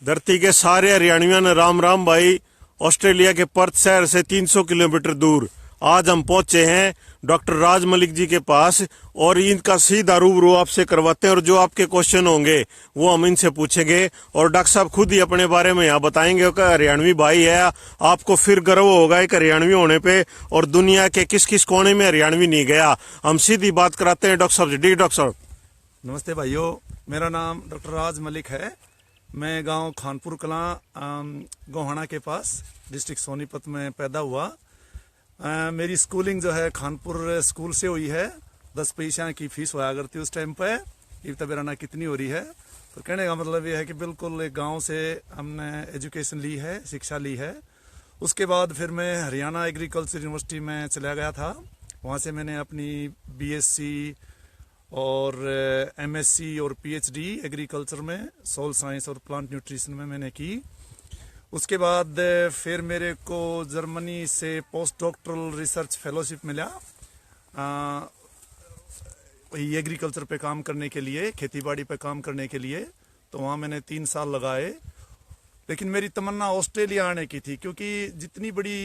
धरती के सारे हरियाणवियों ने राम राम भाई। ऑस्ट्रेलिया के पर्थ शहर से 300 किलोमीटर दूर आज हम पहुंचे हैं डॉक्टर राज मलिक जी के पास और इनका सीधा रूबरू आपसे करवाते हैं और जो आपके क्वेश्चन होंगे वो हम इनसे पूछेंगे और डॉक्टर साहब खुद ही अपने बारे में यहाँ बताएंगे कि हरियाणवी भाई है। आपको फिर गर्व होगा एक हरियाणवी होने पे और दुनिया के किस किस कोने में हरियाणवी नहीं गया। हम सीधी बात कराते हैं डॉक्टर साहब से। डॉक्टर साहब नमस्ते भाइयों, मेरा नाम डॉक्टर राज मलिक है। मैं गांव खानपुर कलां गोहाना के पास डिस्ट्रिक्ट सोनीपत में पैदा हुआ। मेरी स्कूलिंग जो है खानपुर स्कूल से हुई है। 10 पैसा की फीस हुआ करती उस टाइम पे। ये तब मेरा ना कितनी हो रही है, तो कहने का मतलब ये है कि बिल्कुल एक गांव से हमने एजुकेशन ली है, शिक्षा ली है। उसके बाद फिर मैं हरियाणा एग्रीकल्चर यूनिवर्सिटी में चला गया था। वहाँ से मैंने अपनी बीएससी और एमएससी और पीएचडी एग्रीकल्चर में सोल साइंस और प्लांट न्यूट्रिशन में मैंने की। उसके बाद फिर मेरे को जर्मनी से पोस्ट डॉक्टरल रिसर्च फेलोशिप मिला एग्रीकल्चर पे काम करने के लिए, खेतीबाड़ी पे काम करने के लिए। तो वहाँ मैंने 3 साल लगाए। लेकिन मेरी तमन्ना ऑस्ट्रेलिया आने की थी, क्योंकि जितनी बड़ी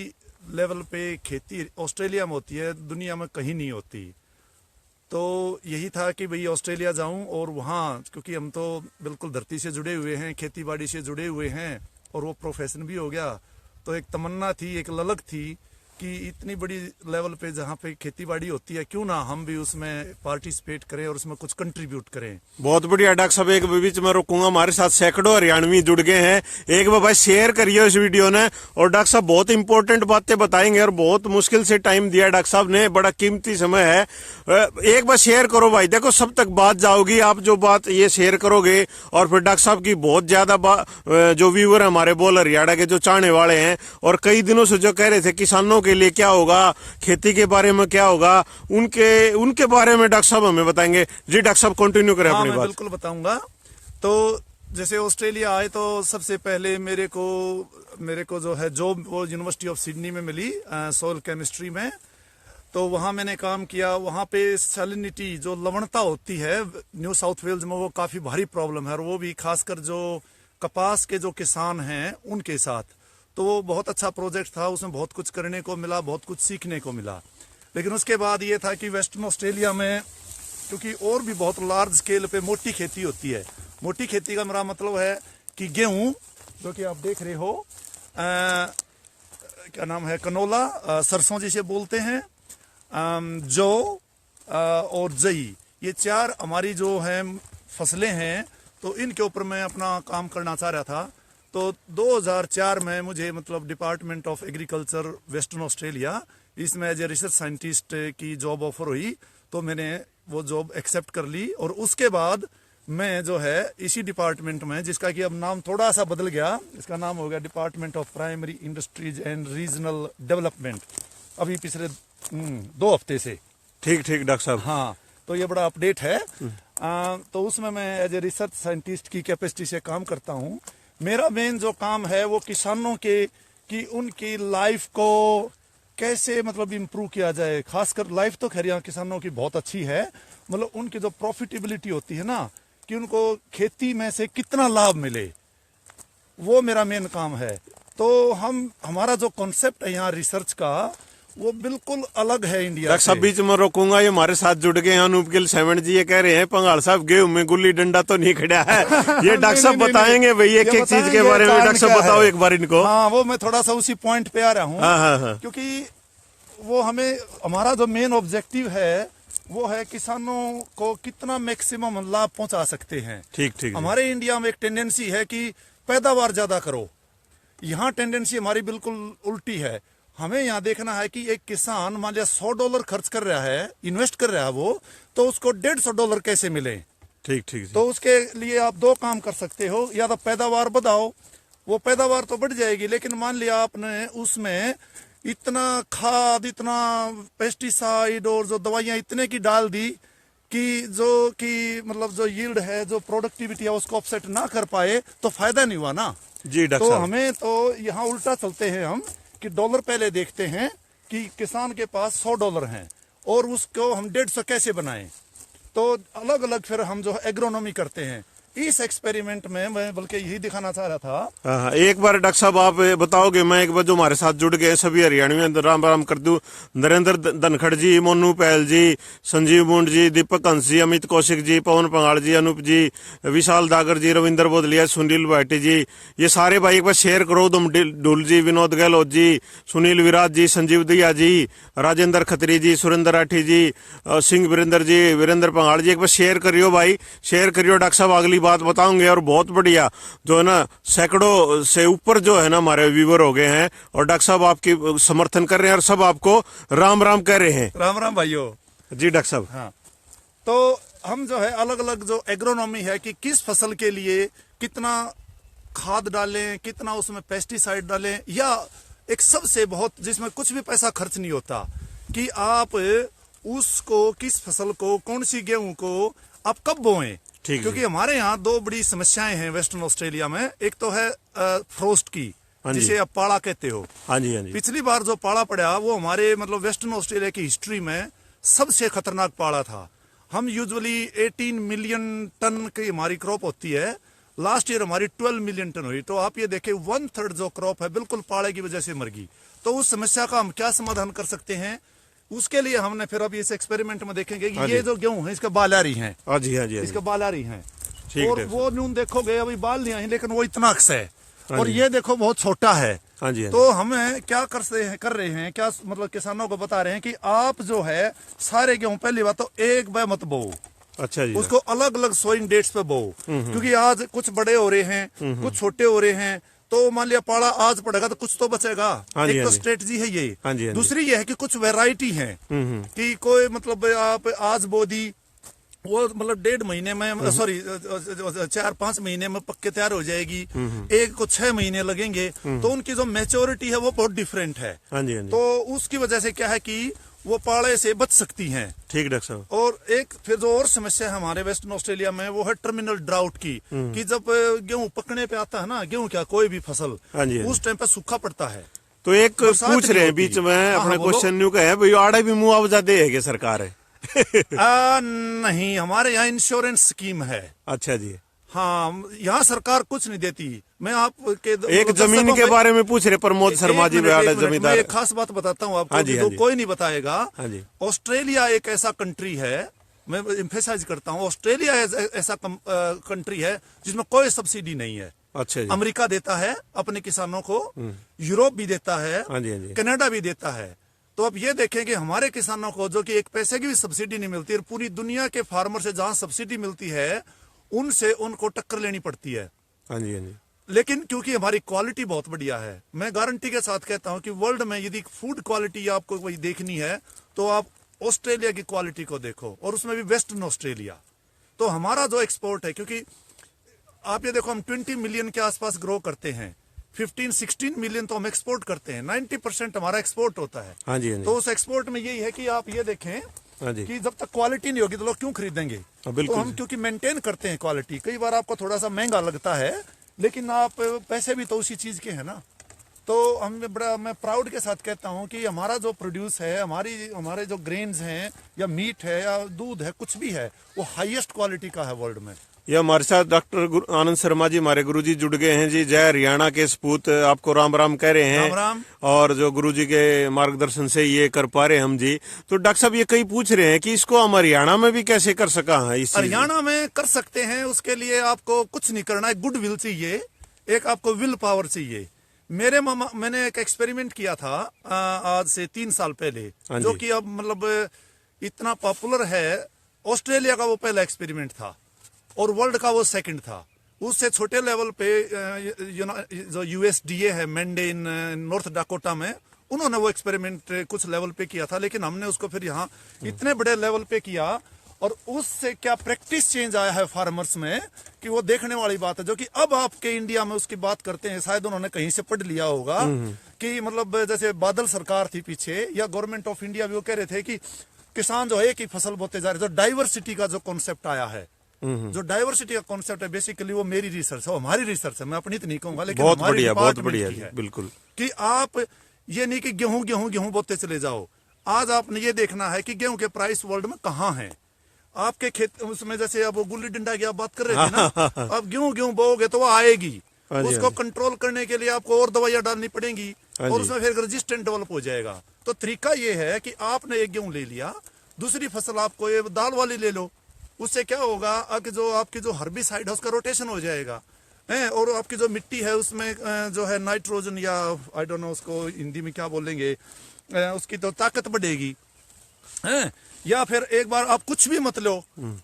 लेवल पे खेती ऑस्ट्रेलिया में होती है दुनिया में कहीं नहीं होती। तो यही था कि भाई ऑस्ट्रेलिया जाऊं और वहाँ, क्योंकि हम तो बिल्कुल धरती से जुड़े हुए हैं, खेतीबाड़ी से जुड़े हुए हैं और वो प्रोफेशन भी हो गया। तो एक तमन्ना थी, एक ललक थी कि इतनी बड़ी लेवल पे जहाँ पे खेतीबाड़ी होती है, क्यों ना हम भी उसमें पार्टिसिपेट करें और उसमें कुछ कंट्रीब्यूट करें। बहुत बढ़िया डॉक्टर साहब। एक बीच में रोकूंगा, हमारे साथ सैकड़ों हरियाणवी जुड़ गए हैं। एक बार भाई शेयर करिए इस वीडियो ने। और डॉक्टर साहब बहुत इंपॉर्टेंट बातें बताएंगे और बहुत मुश्किल से टाइम दिया डॉक्टर साहब ने, बड़ा कीमती समय है। एक बार शेयर करो भाई, देखो सब तक बात जाओगी। आप जो बात ये शेयर करोगे और फिर डॉक्टर साहब की बहुत ज्यादा जो व्यूअर हमारे बोल हरियाणा के जो चाहने वाले हैं और कई दिनों से जो कह रहे थे किसानों के लिए क्या होगा, खेती के बारे में क्या होगा, उनके बारे में डॉक्टर साहब हमें बताएंगे। जी डॉक्टर साहब कंटिन्यू करें अपनी बात। बिल्कुल बताऊंगा। तो जैसे ऑस्ट्रेलिया आए तो सबसे पहले मेरे को जो है जॉब वो यूनिवर्सिटी ऑफ सिडनी में मिली सोil केमिस्ट्री में। तो वहां मैंने काम किया। वहां पे सैलिनिटी जो लवणता होती है न्यू साउथ वेल्स में, वो काफी भारी प्रॉब्लम है और वो भी खासकर जो कपास के जो किसान हैं उनके साथ। तो वो बहुत अच्छा प्रोजेक्ट था, उसमें बहुत कुछ करने को मिला, बहुत कुछ सीखने को मिला। लेकिन उसके बाद ये था कि वेस्टर्न ऑस्ट्रेलिया में, क्योंकि और भी बहुत लार्ज स्केल पे मोटी खेती होती है। मोटी खेती का मेरा मतलब है कि गेहूं, जो कि आप देख रहे हो, क्या नाम है, कनोला, सरसों जिसे बोलते हैं, जौ और जई, ये 4 हमारी जो है फसलें हैं। तो इनके ऊपर मैं अपना काम करना चाह रहा था। तो 2004 में मुझे मतलब department of agriculture western Australia, इसमें एज ए रिसर्च साइंटिस्ट की जॉब ऑफर हुई। तो मैंने वो जॉब एक्सेप्ट कर ली और उसके बाद मैं जो है इसी डिपार्टमेंट में, जिसका कि अब नाम थोड़ा सा बदल गया, इसका नाम हो गया department of primary industries and regional development, अभी पिछले 2 हफ्ते से। ठीक डॉक्टर साहब। हाँ, तो ये बड़ा अपडेट है। तो उसमें मैं एज ए रिसर्च साइंटिस्ट की कैपेसिटी से काम करता हूँ। मेरा मेन जो काम है वो किसानों के कि उनकी लाइफ को कैसे मतलब इम्प्रूव किया जाए। खासकर लाइफ तो खैर यहाँ किसानों की बहुत अच्छी है, मतलब उनकी जो प्रॉफिटेबिलिटी होती है ना, कि उनको खेती में से कितना लाभ मिले, वो मेरा मेन काम है। तो हमारा जो कॉन्सेप्ट है यहाँ रिसर्च का, वो बिल्कुल अलग है इंडिया से। सब बीच में रोकूंगा, ये हमारे साथ जुड़ गए हैं अनूप गिल 7 जी। ये कह रहे हैं पंगाल साहब गेहूं में गुल्ली डंडा तो नहीं खड़ा है। ये डॉक्टर साहब बताएंगे भाई एक एक चीज के बारे में। डॉक्टर साहब बताओ एक बार इनको। हाँ, वो मैं थोड़ा सा उसी पॉइंट पे आ रहा हूँ। हाँ। क्योंकि वो हमारा जो मेन ऑब्जेक्टिव है वो है किसानों को कितना मैक्सिमम लाभ पहुंचा सकते हैं। ठीक। हमारे इंडिया में एक टेंडेंसी है कि पैदावार ज्यादा करो। यहाँ टेंडेंसी हमारी बिल्कुल उल्टी है। हमें यहाँ देखना है कि एक किसान मान लिया $100 खर्च कर रहा है, इन्वेस्ट कर रहा है वो, तो उसको $150 कैसे मिले। ठीक। तो उसके लिए आप 2 काम कर सकते हो, या तो पैदावार बढ़ाओ, वो पैदावार तो बढ़ जाएगी, लेकिन मान लिया आपने उसमें इतना खाद, इतना पेस्टिसाइड और जो दवाइयां इतने की डाल दी कि मतलब जो यील्ड है, जो प्रोडक्टिविटी है, उसको ऑफसेट ना कर पाए, तो फायदा नहीं हुआ ना। जी डॉक्टर तो साहब। हमें तो यहाँ उल्टा चलते हैं हम कि डॉलर पहले देखते हैं कि किसान के पास $100 हैं और उसको हम 150 कैसे बनाएं। तो अलग अलग फिर हम जो एग्रोनॉमी करते हैं इस एक्सपेरिमेंट में मैं बल्कि यही दिखाना चाह रहा था। हाँ, एक बार डॉक्टर साहब आप बताओगे, मैं एक बार जो हमारे साथ जुड़ गए सभी हरियाणवी राम राम कर दूं। नरेंद्र धनखड़ जी, मोनू पहल जी, संजीव मुंड जी, दीपक हंस जी, अमित कौशिक जी, पवन पंगाड़ जी, अनूप जी, विशाल दागर जी, रविंद्र बोदलिया, सुनील भाटी जी, ये सारे भाई एक बार शेयर करो। तुम डुल जी, विनोद गहलोत जी, सुनील विराज जी, संजीव दिया जी, राजेंद्र खत्री जी, सुरेंद्र राठी जी, सिंह वीरेंद्र जी, वीरेंद्र पंगाड़ जी, एक बार शेयर करियो भाई, शेयर करियो। डॉक्टर साहब अगली बात बताऊंगे। और बहुत बढ़िया जो है ना, सैकड़ों से ऊपर जो है ना हमारे व्यूवर हो गए हैं और डॉक्टर साहब आपकी समर्थन कर रहे हैं और सब आपको राम राम कह रहे हैं। राम राम भाइयों जी डॉक्टर साहब। हाँ, तो हम जो है अलग अलग जो एग्रोनॉमी है कि किस फसल के लिए कितना खाद डालें, कितना उसमें पेस्टिसाइड डालें, या एक सबसे बहुत जिसमें कुछ भी पैसा खर्च नहीं होता कि आप उसको किस फसल को, कौन सी गेहूं को आप कब बोएं। ठीक, क्योंकि हमारे यहाँ दो बड़ी समस्याएं हैं वेस्टर्न ऑस्ट्रेलिया में। एक तो है फ्रोस्ट की, जिसे आप पाड़ा कहते हो। हाँ जी, हाँ जी। पिछली बार जो पाड़ा पड़ा वो हमारे मतलब वेस्टर्न ऑस्ट्रेलिया की हिस्ट्री में सबसे खतरनाक पाड़ा था। हम यूजुअली 18 मिलियन टन की हमारी क्रॉप होती है। लास्ट ईयर हमारी 12 मिलियन टन हुई। तो आप ये देखें 1/3 जो क्रॉप है बिल्कुल पाड़े की वजह से मर गई। तो उस समस्या का हम क्या समाधान कर सकते हैं, उसके लिए हमने फिर अभी इस एक्सपेरिमेंट में देखेंगे कि ये जो गेहूं है इसके बाल आ रही हैं। हाँ जी, हाँ जी, हाँ जी। इसके बाल आ रही हैं। ठीक और है। वो न्यून देखोगे अभी बाल नहीं आए लेकिन वो इतना अक्स है। हाँ और जी। ये देखो बहुत छोटा है। हाँ जी, हाँ तो हमें क्या कर रहे हैं, क्या मतलब किसानों को बता रहे हैं कि आप जो है सारे गेहूं पहली बात तो एक बार मत बो, जी। अच्छा जी। उसको अलग अलग सोइंग डेट्स पे बो। क्योंकि आज कुछ बड़े हो रहे हैं, कुछ छोटे हो रहे हैं। तो मान लिया पाड़ा आज पड़ेगा तो कुछ तो बचेगा। हाँ जी, एक हाँ तो जी। स्ट्रेटजी है ये। हाँ जी, हाँ जी। दूसरी ये है कि कुछ वैरायटी है कि कोई मतलब आप आज बो दी, वो मतलब 1.5 महीने में, सॉरी 4-5 महीने में पक्के तैयार हो जाएगी। एक को 6 महीने लगेंगे। तो उनकी जो मेच्योरिटी है वो बहुत डिफरेंट है। हाँ जी, हाँ जी। तो उसकी वजह से क्या है कि वो पाड़े से बच सकती हैं। ठीक डॉक्टर साहब। और एक फिर जो और समस्या है हमारे वेस्टर्न ऑस्ट्रेलिया में वो है टर्मिनल ड्राउट की, कि जब गेहूं पकने पे आता है ना, गेहूं क्या कोई भी फसल, हाँ जी, हाँ जी। उस टाइम पे सूखा पड़ता है। तो एक बरसात पूछ नहीं रहे हैं होती। बीच में हाँ, अपने हाँ, बोलो। क्वेश्चन न्यू का है भाई, आड़े भी मुआवजा दे है क्या सरकार है? नहीं, हमारे यहाँ इंश्योरेंस स्कीम है। अच्छा जी। हाँ, यहाँ सरकार कुछ नहीं देती। मैं आपके एक जमीन के बारे में पूछ रहे प्रमोद शर्मा जी, मैं जमींदार। एक खास बात बताता हूँ आपको, हाँ जी, जो हाँ जी। कोई नहीं बताएगा। हाँ जी। ऑस्ट्रेलिया एक ऐसा कंट्री है, मैं एम्फेसाइज करता हूँ, ऑस्ट्रेलिया ऐसा कंट्री है जिसमें कोई सब्सिडी नहीं है। अच्छा जी। अमेरिका देता है अपने किसानों को, यूरोप भी देता है, हाँ जी, हाँ जी। कनाडा भी देता है। तो अब ये देखें कि हमारे किसानों को जो कि एक पैसे की भी सब्सिडी नहीं मिलती, और पूरी दुनिया के फार्मर से जहां सब्सिडी मिलती है उनसे उनको टक्कर लेनी पड़ती है। हाँ जी, हाँ जी। लेकिन क्योंकि हमारी क्वालिटी बहुत बढ़िया है, मैं गारंटी के साथ कहता हूं कि वर्ल्ड में यदि फूड क्वालिटी आपको वही देखनी है तो आप ऑस्ट्रेलिया की क्वालिटी को देखो, और उसमें भी वेस्टर्न ऑस्ट्रेलिया। तो हमारा जो एक्सपोर्ट है, क्योंकि आप ये देखो हम 20 मिलियन के आसपास ग्रो करते हैं, 15-16 मिलियन तो हम एक्सपोर्ट करते हैं, 90% हमारा एक्सपोर्ट होता है। हाँ जी, हाँ जी। तो उस एक्सपोर्ट में यही है कि आप ये देखें हाँ जी। कि जब तक क्वालिटी नहीं होगी तो लोग क्यों खरीदेंगे। हाँ, बिल्कुल। तो हम क्योंकि मेंटेन करते हैं क्वालिटी, कई बार आपको थोड़ा सा महंगा लगता है लेकिन आप पैसे भी तो उसी चीज के हैं ना। तो मैं प्राउड के साथ कहता हूं कि हमारा जो प्रोड्यूस है, हमारे जो ग्रेन्स हैं या मीट है या दूध है, कुछ भी है, वो हाईएस्ट क्वालिटी का है वर्ल्ड में। ये हमारे साथ डॉक्टर आनंद शर्मा जी, हमारे गुरुजी जुड़ गए हैं जी। जय हरियाणा के सपूत, आपको राम राम कह रहे हैं। राम राम। और जो गुरुजी के मार्गदर्शन से ये कर पा रहे हैं हम जी। तो डॉक्टर साहब ये कई पूछ रहे हैं कि इसको हम हरियाणा में भी कैसे कर सका है? इस हरियाणा में कर सकते हैं, उसके लिए आपको कुछ नहीं करना है, गुड विल चाहिए, एक आपको विल पावर चाहिए। मैंने एक एक्सपेरिमेंट किया था आज से 3 साल पहले, जो कि अब मतलब इतना पॉपुलर है। ऑस्ट्रेलिया का वो पहला एक्सपेरिमेंट था और वर्ल्ड का वो सेकंड था। उससे छोटे लेवल पे जो USDA है, मेंडे इन नॉर्थ डाकोटा में, उन्होंने वो एक्सपेरिमेंट कुछ लेवल पे किया था, लेकिन हमने उसको फिर यहाँ इतने बड़े लेवल पे किया। और उससे क्या प्रैक्टिस चेंज आया है फार्मर्स में कि वो देखने वाली बात है, जो कि अब आपके इंडिया में उसकी बात करते हैं। शायद उन्होंने कहीं से पढ़ लिया होगा कि मतलब जैसे बादल सरकार थी पीछे, या गवर्नमेंट ऑफ इंडिया भी, वो कह रहे थे कि किसान जो है एक ही फसल बोते जा रहे। जो डाइवर्सिटी का जो कॉन्सेप्ट आया है, जो डाइवर्सिटी का कॉन्सेप्ट है, बेसिकली वो मेरी रिसर्च है, हमारी रिसर्च है, मैं अपनी तो नहीं कहूंगा, लेकिन बहुत हमारी बढ़िया, बहुत डिपार्टमेंट बढ़िया की है। बिल्कुल। कि आप ये नहीं कि गेहूं बोते चले जाओ। आज आपने ये देखना है कि गेहूं के प्राइस वर्ल्ड में कहाँ हैं। आपके खेत उसमें जैसे अब वो गुल्ली डंडा की आप बात कर रहे थे ना, अब गेहूं बोओगे तो वो आएगी, हाँ जी, उसको हाँ जी। कंट्रोल करने के लिए आपको और दवाइयां डालनी पड़ेंगी, हाँ और जी। उसमें फिर रेजिस्टेंट डेवलप हो जाएगा। तो तरीका ये है कि आपने एक गेहूं ले लिया, दूसरी फसल आपको ये दाल वाली ले लो, उससे क्या होगा आपकी जो हर्बिसाइड है उसका रोटेशन हो जाएगा है, और आपकी जो मिट्टी है उसमें जो है नाइट्रोजन या आई डोंट नो उसको हिंदी में क्या बोलेंगे, उसकी तो ताकत बढ़ेगी हैं। या फिर एक बार आप कुछ भी मत लो,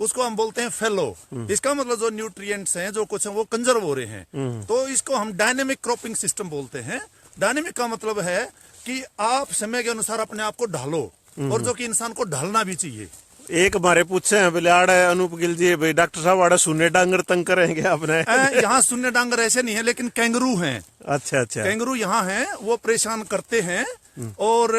उसको हम बोलते हैं फेलो, इसका मतलब जो न्यूट्रिएंट्स हैं जो कुछ हैं वो कंजर्व हो रहे हैं। तो इसको हम डायनेमिक क्रॉपिंग सिस्टम बोलते हैं। डायनेमिक का मतलब है कि आप समय के अनुसार अपने आप को ढालो, और जो कि इंसान को ढलना भी चाहिए। एक हमारे पूछे हैं बोले आड़े अनूप गिल जी भाई डॉक्टर साहब आड़े सुनने डांगर तंग करेंगे आपने। यहाँ शून्य डांगर ऐसे नहीं है, लेकिन कैंगरू हैं। अच्छा अच्छा। कैंगरू यहाँ हैं, वो परेशान करते हैं, और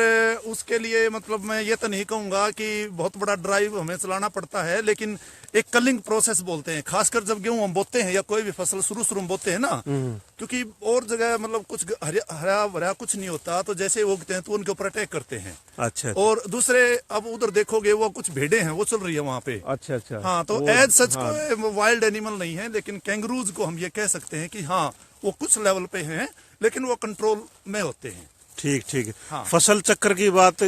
उसके लिए मतलब मैं ये तो नहीं कहूंगा कि बहुत बड़ा ड्राइव हमें चलाना पड़ता है, लेकिन एक कलिंग प्रोसेस बोलते हैं, खासकर जब गेहूं हम बोते हैं या कोई भी फसल शुरू में बोते हैं ना, क्योंकि और जगह मतलब कुछ हरा भरा कुछ नहीं होता, तो जैसे उगते हैं तो उनके ऊपर अटैक करते हैं। अच्छा और दूसरे अब उधर देखोगे वो कुछ भेड़े हैं वो चल रही है वहां पे। अच्छा अच्छा। हाँ, तो एज सच को वाइल्ड एनिमल नहीं है, लेकिन कैंगरूज को हम ये कह सकते हैं कि हाँ वो कुछ लेवल पे हैं, लेकिन वो कंट्रोल में होते हैं। ठीक ठीक। हाँ। फसल चक्र की बात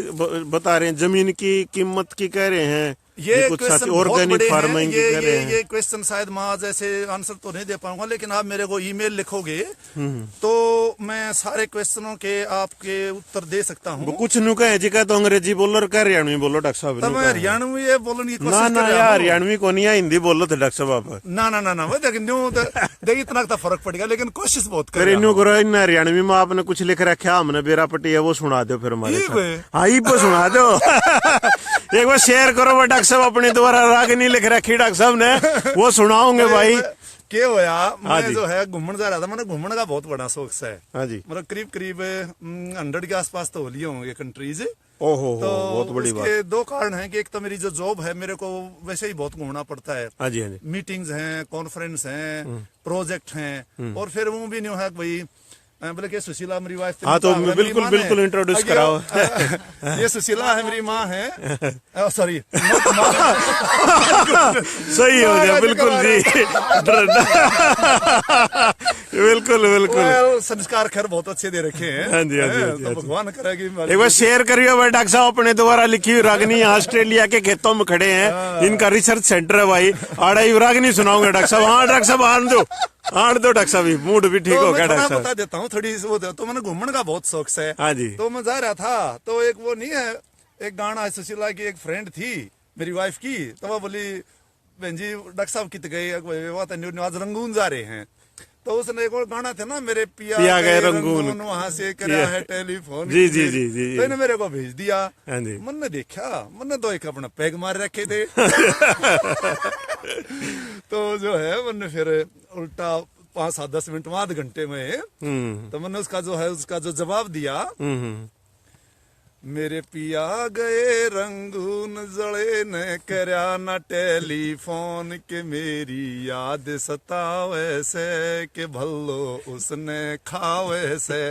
बता रहे हैं, जमीन की कीमत की कह रहे हैं, ये कुछ क्वेश्चन साथी बहुत ऑर्गेनिक बड़े हैं। फार्मिंग की कह रहे हैं। ये क्वेश्चन शायद मैं जैसे आंसर तो नहीं दे पाऊंगा, लेकिन आप मेरे को ईमेल लिखोगे तो मैं सारे क्वेश्चनों के आपके उत्तर दे सकता हूँ। कुछ नु कहे जी का तो अंग्रेजी बोलो और हरियाणवी बोलो डॉक्टर साहब। तब मैं हरियाणवी ये बोलने की ना कोशिश ना कर रहा यार हूँ। हरियाणवी को नहीं है, हिंदी बोलो थे डॉक्टर साहब आप। ना वो देखिए इतना तो फर्क पड़ेगा, लेकिन कोशिश बहुत कर फिर रहा इन्हों हूँ। करो इन हरियाणवी में आपने कुछ लिख रखा हमने बेरा पट्टी है वो सुना दो फिर हमारे ई साथ। बे। हाँ ई पे सुना दो। एक बार शेयर करो वो डॉक्टर साहब अपने द्वारा रागनी लिख रखी डॉक्टर साहब ने, वो सुनाओगे भाई। क्या होया, हाँ मैं जी। जो है घूमने जा रहा था, मैंने घूमने का बहुत बड़ा शौक है। हाँ जी। मतलब करीब 100 के आसपास तो हो लिए होंगे कंट्रीज। ओहो तो बहुत बड़ी बात। उसके दो कारण हैं कि एक तो मेरी जो जॉब है, मेरे को वैसे ही बहुत घूमना पड़ता है। हाँ जी हाँ जी। मीटिंग्स हैं, कॉन्फ्रेंस हैं, प्रोजेक्ट हैं, और फिर वो भी नहीं है कि भाई बोले कि सुशीला मेरी वाइफ। हाँ तो बिल्कुल बिल्कुल इंट्रोड्यूस कराओ। ये सुशीला है, मेरी माँ है, सॉरी सही हो गया बिल्कुल जी। बिल्कुल बिल्कुल। संस्कार खैर बहुत अच्छे दे रखे हैं। हाँ जी, हाँ जी, हाँ जी, तो हाँ जी। भगवान करेगी। एक बार शेयर करिए भाई डॉक्टर साहब अपने द्वारा लिखी हुई रागनी ऑस्ट्रेलिया के खेतों में खड़े हैं, इनका रिसर्च सेंटर है भाई। आड़ा ही रागनी सुनाऊंगा डॉक्टर साहब। हाँ डॉक्टर साहब आन दो डॉक्टर साहब, मूड भी ठीक हो गया डॉक्टर साहब। बता देता हूँ थोड़ी वो, तो मैंने घूमने का बहुत शौक है। हाँ जी। तो मैं जा रहा था, तो एक वो नहीं है, एक गाना है सुशीला की, एक फ्रेंड थी मेरी वाइफ की, तो वो बोली बहन जी डॉक्टर साहब कित गए, आज रंगून जा रहे हैं। तो उसने एक और गाना था ना, मेरे पिया गए रंगून, वहां से करा है टेलीफोन। जी जी जी जी। तो इन्हें मेरे को भेज दिया। हाँ जी। मैंने देखा, मैंने तो एक अपना पैग मार रखे थे। तो जो है मैंने फिर उल्टा 5-7-10 मिनट में, आध घंटे में, तो मैंने उसका जो जवाब दिया, मेरे पिया गए रंगून जड़े ने करया ना टेलीफोन के, मेरी याद सतावे से के भल्लो उसने खावे से।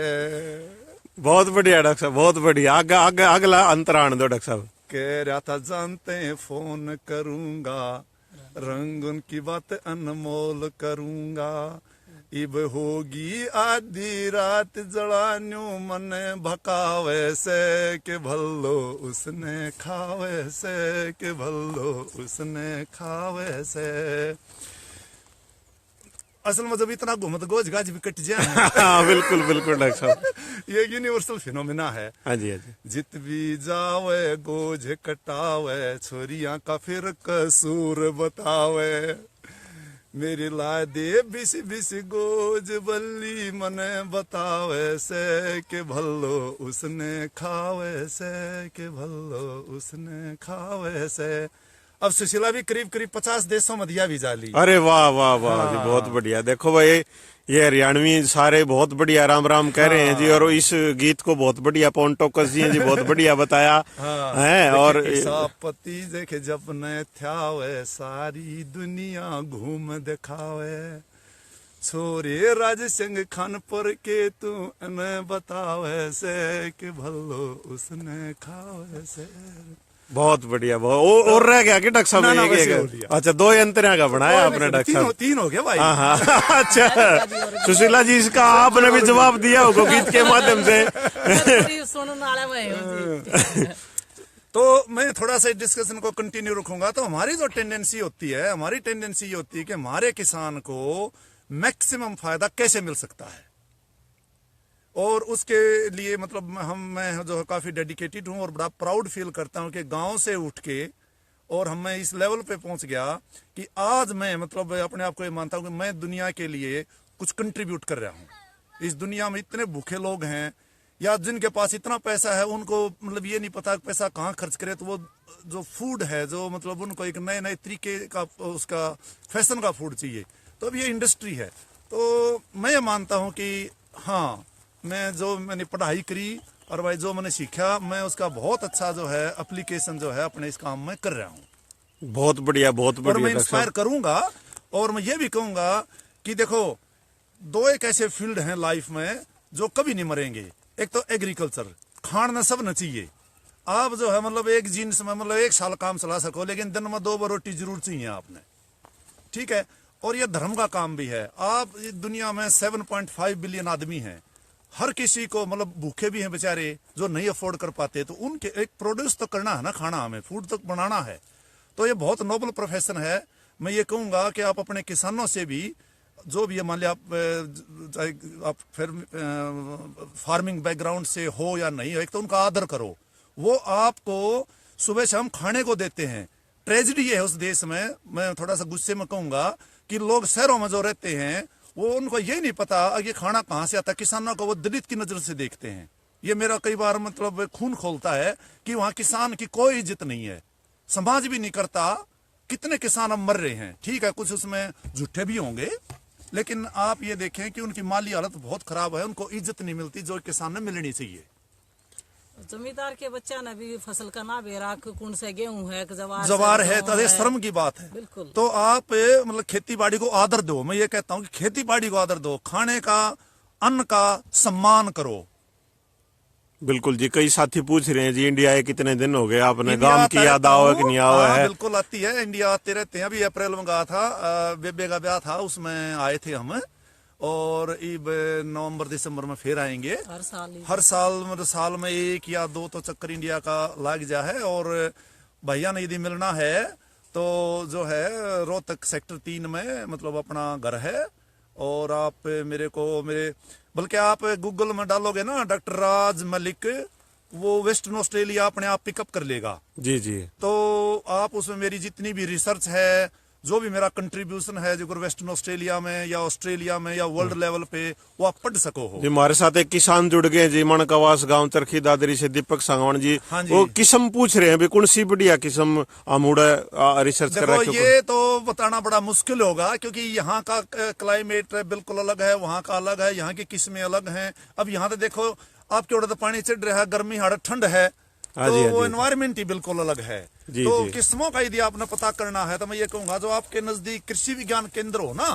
बहुत बढ़िया डॉक्टर साहब बहुत बढ़िया। अगला अंतराण दो डॉक्टर साहब। कह रहा था जानते हैं फोन करूंगा, रंगून की बात अनमोल करूंगा, इब होगी आधी रात जड़ान्यू मन भकावे से के भल्लो उसने खावे से के भल्लो उसने खावे से। असल में जब इतना घूमत गोज गाज भी कट जाए। हाँ बिल्कुल बिल्कुल डॉक्टर साहब। ये यूनिवर्सल फिनोमिना है। हाँ जी हाँ जी। जित भी जावे गोज कटावे, छोरियां का फिर कसूर बतावे, मेरी ला दे बिस बिस गोज बल्ली मने बतावे से के भल्लो उसने खावे से के भल्लो उसने खावे से। अब सुशीला भी करीब 50 देशों में दिया भी जाली। अरे वाह वाह वाह जी बहुत बढ़िया। देखो भाई ये हरियाणवी सारे बहुत बढ़िया राम राम कह रहे हैं जी, और इस गीत को बहुत बढ़िया पौंटोकस जी जी बहुत बढ़िया बताया है। और पति देखे जब न थ्यावे, सारी दुनिया घूम दिखावे, छोरे राज सिंह खानपुर के तू न बतावे से के भल्लो उसने खावे से। बहुत बढ़िया। बहुत और रह गया कि डॉक्टर साहब ना, एक वैसे एक? हो लिया। अच्छा, 2 यंत्रियां का बनाया आपने डॉक्टर साहब। तीन हो गया भाई। हाँ हाँ अच्छा, सुशीला जी इसका आपने भी जवाब दिया होगा गीत के माध्यम से। तो मैं थोड़ा सा डिस्कशन को कंटिन्यू रखूंगा। तो हमारी जो टेंडेंसी होती है, हमारी टेंडेंसी ये होती है कि हमारे किसान को मैक्सिमम फायदा कैसे मिल सकता है, और उसके लिए मतलब मैं जो है काफी डेडिकेटेड हूं और बड़ा प्राउड फील करता हूं कि गांव से उठ के और मैं इस लेवल पे पहुंच गया कि आज मैं मतलब अपने आप को ये मानता हूं कि मैं दुनिया के लिए कुछ कंट्रीब्यूट कर रहा हूं। इस दुनिया में इतने भूखे लोग हैं या जिनके पास इतना पैसा है, उनको मतलब ये नहीं पता पैसा कहाँ खर्च करे, तो वो जो फूड है, जो मतलब उनको एक नए नए तरीके का उसका फैशन का फूड चाहिए, तो अब ये इंडस्ट्री है। तो मैं ये मानता हूँ कि हाँ, मैंने पढ़ाई करी और भाई जो मैंने सीखा, मैं उसका बहुत अच्छा जो है एप्लीकेशन जो है अपने इस काम में कर रहा हूँ। बहुत बढ़िया, बहुत और मैं बढ़िया डॉक्टर इंस्पायर साहब। करूंगा और मैं ये भी कहूंगा कि देखो, दो एक ऐसे फील्ड हैं लाइफ में जो कभी नहीं मरेंगे। एक तो एग्रीकल्चर, खाना सब न चाहिए। आप जो है मतलब एक जीन्स में मतलब 1 साल काम चला सको, लेकिन दिन में 2 बार रोटी जरूर चाहिए आपने, ठीक है। और ये धर्म का काम भी है। आप इस दुनिया में 7.5 बिलियन आदमी हैं, हर किसी को मतलब भूखे भी हैं बेचारे जो नहीं अफोर्ड कर पाते, तो उनके एक प्रोड्यूस तो करना है ना, खाना हमें फूड तो बनाना है। तो ये बहुत नोबल प्रोफेशन है। मैं ये कहूंगा कि आप अपने किसानों से भी, जो भी मान लिया आप फिर फार्मिंग बैकग्राउंड से हो या नहीं हो, एक तो उनका आदर करो। वो आपको सुबह शाम खाने को देते हैं। ट्रेजिडी है उस देश में, मैं थोड़ा सा गुस्से में कहूंगा कि लोग शहरों में जो रहते हैं वो उनको यही नहीं पता ये खाना कहाँ से आता है। किसानों को वो दलित की नजर से देखते हैं। ये मेरा कई बार मतलब खून खोलता है कि वहां किसान की कोई इज्जत नहीं है, समाज भी नहीं करता। कितने किसान अब मर रहे हैं, ठीक है, कुछ उसमें झूठे भी होंगे, लेकिन आप ये देखें कि उनकी माली हालत बहुत खराब है, उनको इज्जत नहीं मिलती जो किसान ने मिलनी चाहिए। जमींदार के बच्चा ने भी फसल का ना बेरा, कौन से गेहूं है, जवार है, तो शर्म की बात है। बिल्कुल। तो आप मतलब खेती बाड़ी को आदर दो। मैं ये कहता हूँ कि खेती बाड़ी को आदर दो, खाने का, अन्न का सम्मान करो। बिल्कुल जी। कई साथी पूछ रहे हैं जी, इंडिया आए कितने दिन हो गए, आपने गांव की याद आओ कि नहीं आओ है? बिल्कुल आती है, इंडिया आते रहते हैं। अभी अप्रैल में गया था, बेबे का ब्याह था, उसमें आए थे हम, और नवंबर दिसंबर में फिर आएंगे। हर साल मतलब साल में 1 या 2 तो चक्कर इंडिया का लग जा है। और भैया ने यदि मिलना है तो जो है रोहतक सेक्टर 3 में मतलब अपना घर है। और आप मेरे बल्कि आप गूगल में डालोगे ना डॉक्टर राज मलिक, वो वेस्टर्न ऑस्ट्रेलिया अपने आप पिकअप कर लेगा। जी जी। तो आप उसमें मेरी जितनी भी रिसर्च है, जो भी मेरा कंट्रीब्यूशन है जो वेस्टर्न ऑस्ट्रेलिया में या ऑस्ट्रेलिया में या वर्ल्ड लेवल पे, वो आप पढ़ सको हो। जी हमारे साथ एक किसान जुड़ गए जी, मणकवास गांव चरखी दादरी से दीपक सांगवान जी। हाँ जी। वो किस्म पूछ रहे हैं कौन सी बढ़िया किस्म आमूड़ा रिसर्च कर रहा देखो, ये तो बताना बड़ा मुश्किल होगा क्योंकि यहाँ का क्लाइमेट बिल्कुल अलग है, वहाँ का अलग है, यहाँ की किस्में अलग हैं। अब यहाँ तो देखो आपके उड़े तो पानी चढ़ रहा है, गर्मी हाड़ ठंड है, तो वो एनवायरमेंट ही बिल्कुल अलग है। तो किस्मों का यदि आपने पता करना है तो मैं ये कहूंगा जो आपके नजदीक कृषि विज्ञान केंद्र हो ना,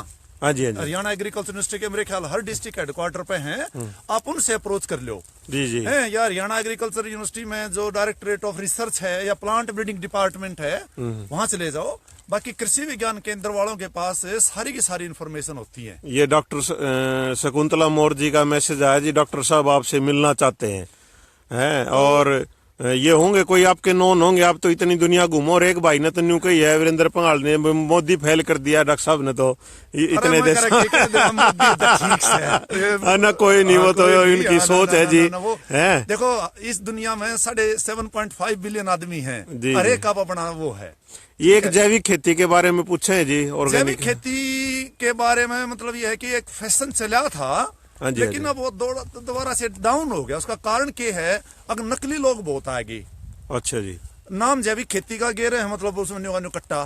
हाँ जी, हरियाणा एग्रीकल्चर यूनिवर्सिटी के मेरे ख्याल हर डिस्ट्रिक्ट हेडक्वार्टर पे हैं, आप उनसे अप्रोच कर लो। जी जी। है या हरियाणा एग्रीकल्चर यूनिवर्सिटी में जो डायरेक्टरेट ऑफ रिसर्च है या प्लांट ब्रीडिंग डिपार्टमेंट है, वहां चले जाओ। बाकी कृषि विज्ञान केंद्र वालों के पास सारी की सारी इन्फॉर्मेशन होती है। ये डॉक्टर शकुंतला मोर जी का मैसेज आया जी, डॉक्टर साहब आपसे मिलना चाहते हैं और ये होंगे कोई आपके नॉन होंगे। आप तो इतनी दुनिया घूमो, और एक भाई ने तो न्यू कही है, वीरेंद्र पंगाल ने मोदी फेल कर दिया डॉक्टर साहब ने, तो इतने देश ना कोई नहीं, वो तो इनकी सोच है जी। है देखो इस दुनिया में 7.5 बिलियन आदमी हैं, हर एक आप अपना वो है। ये एक जैविक खेती के बारे में पूछे जी, जैविक खेती के बारे में मतलब ये है कि एक फैशन चला था, लेकिन अब वो दोबारा से डाउन हो गया। उसका कारण क्या है, अगर नकली लोग बहुत आएगी। अच्छा जी। नाम जैविक खेती का गे रहे हैं, मतलब उसमें न्यू कट्टा,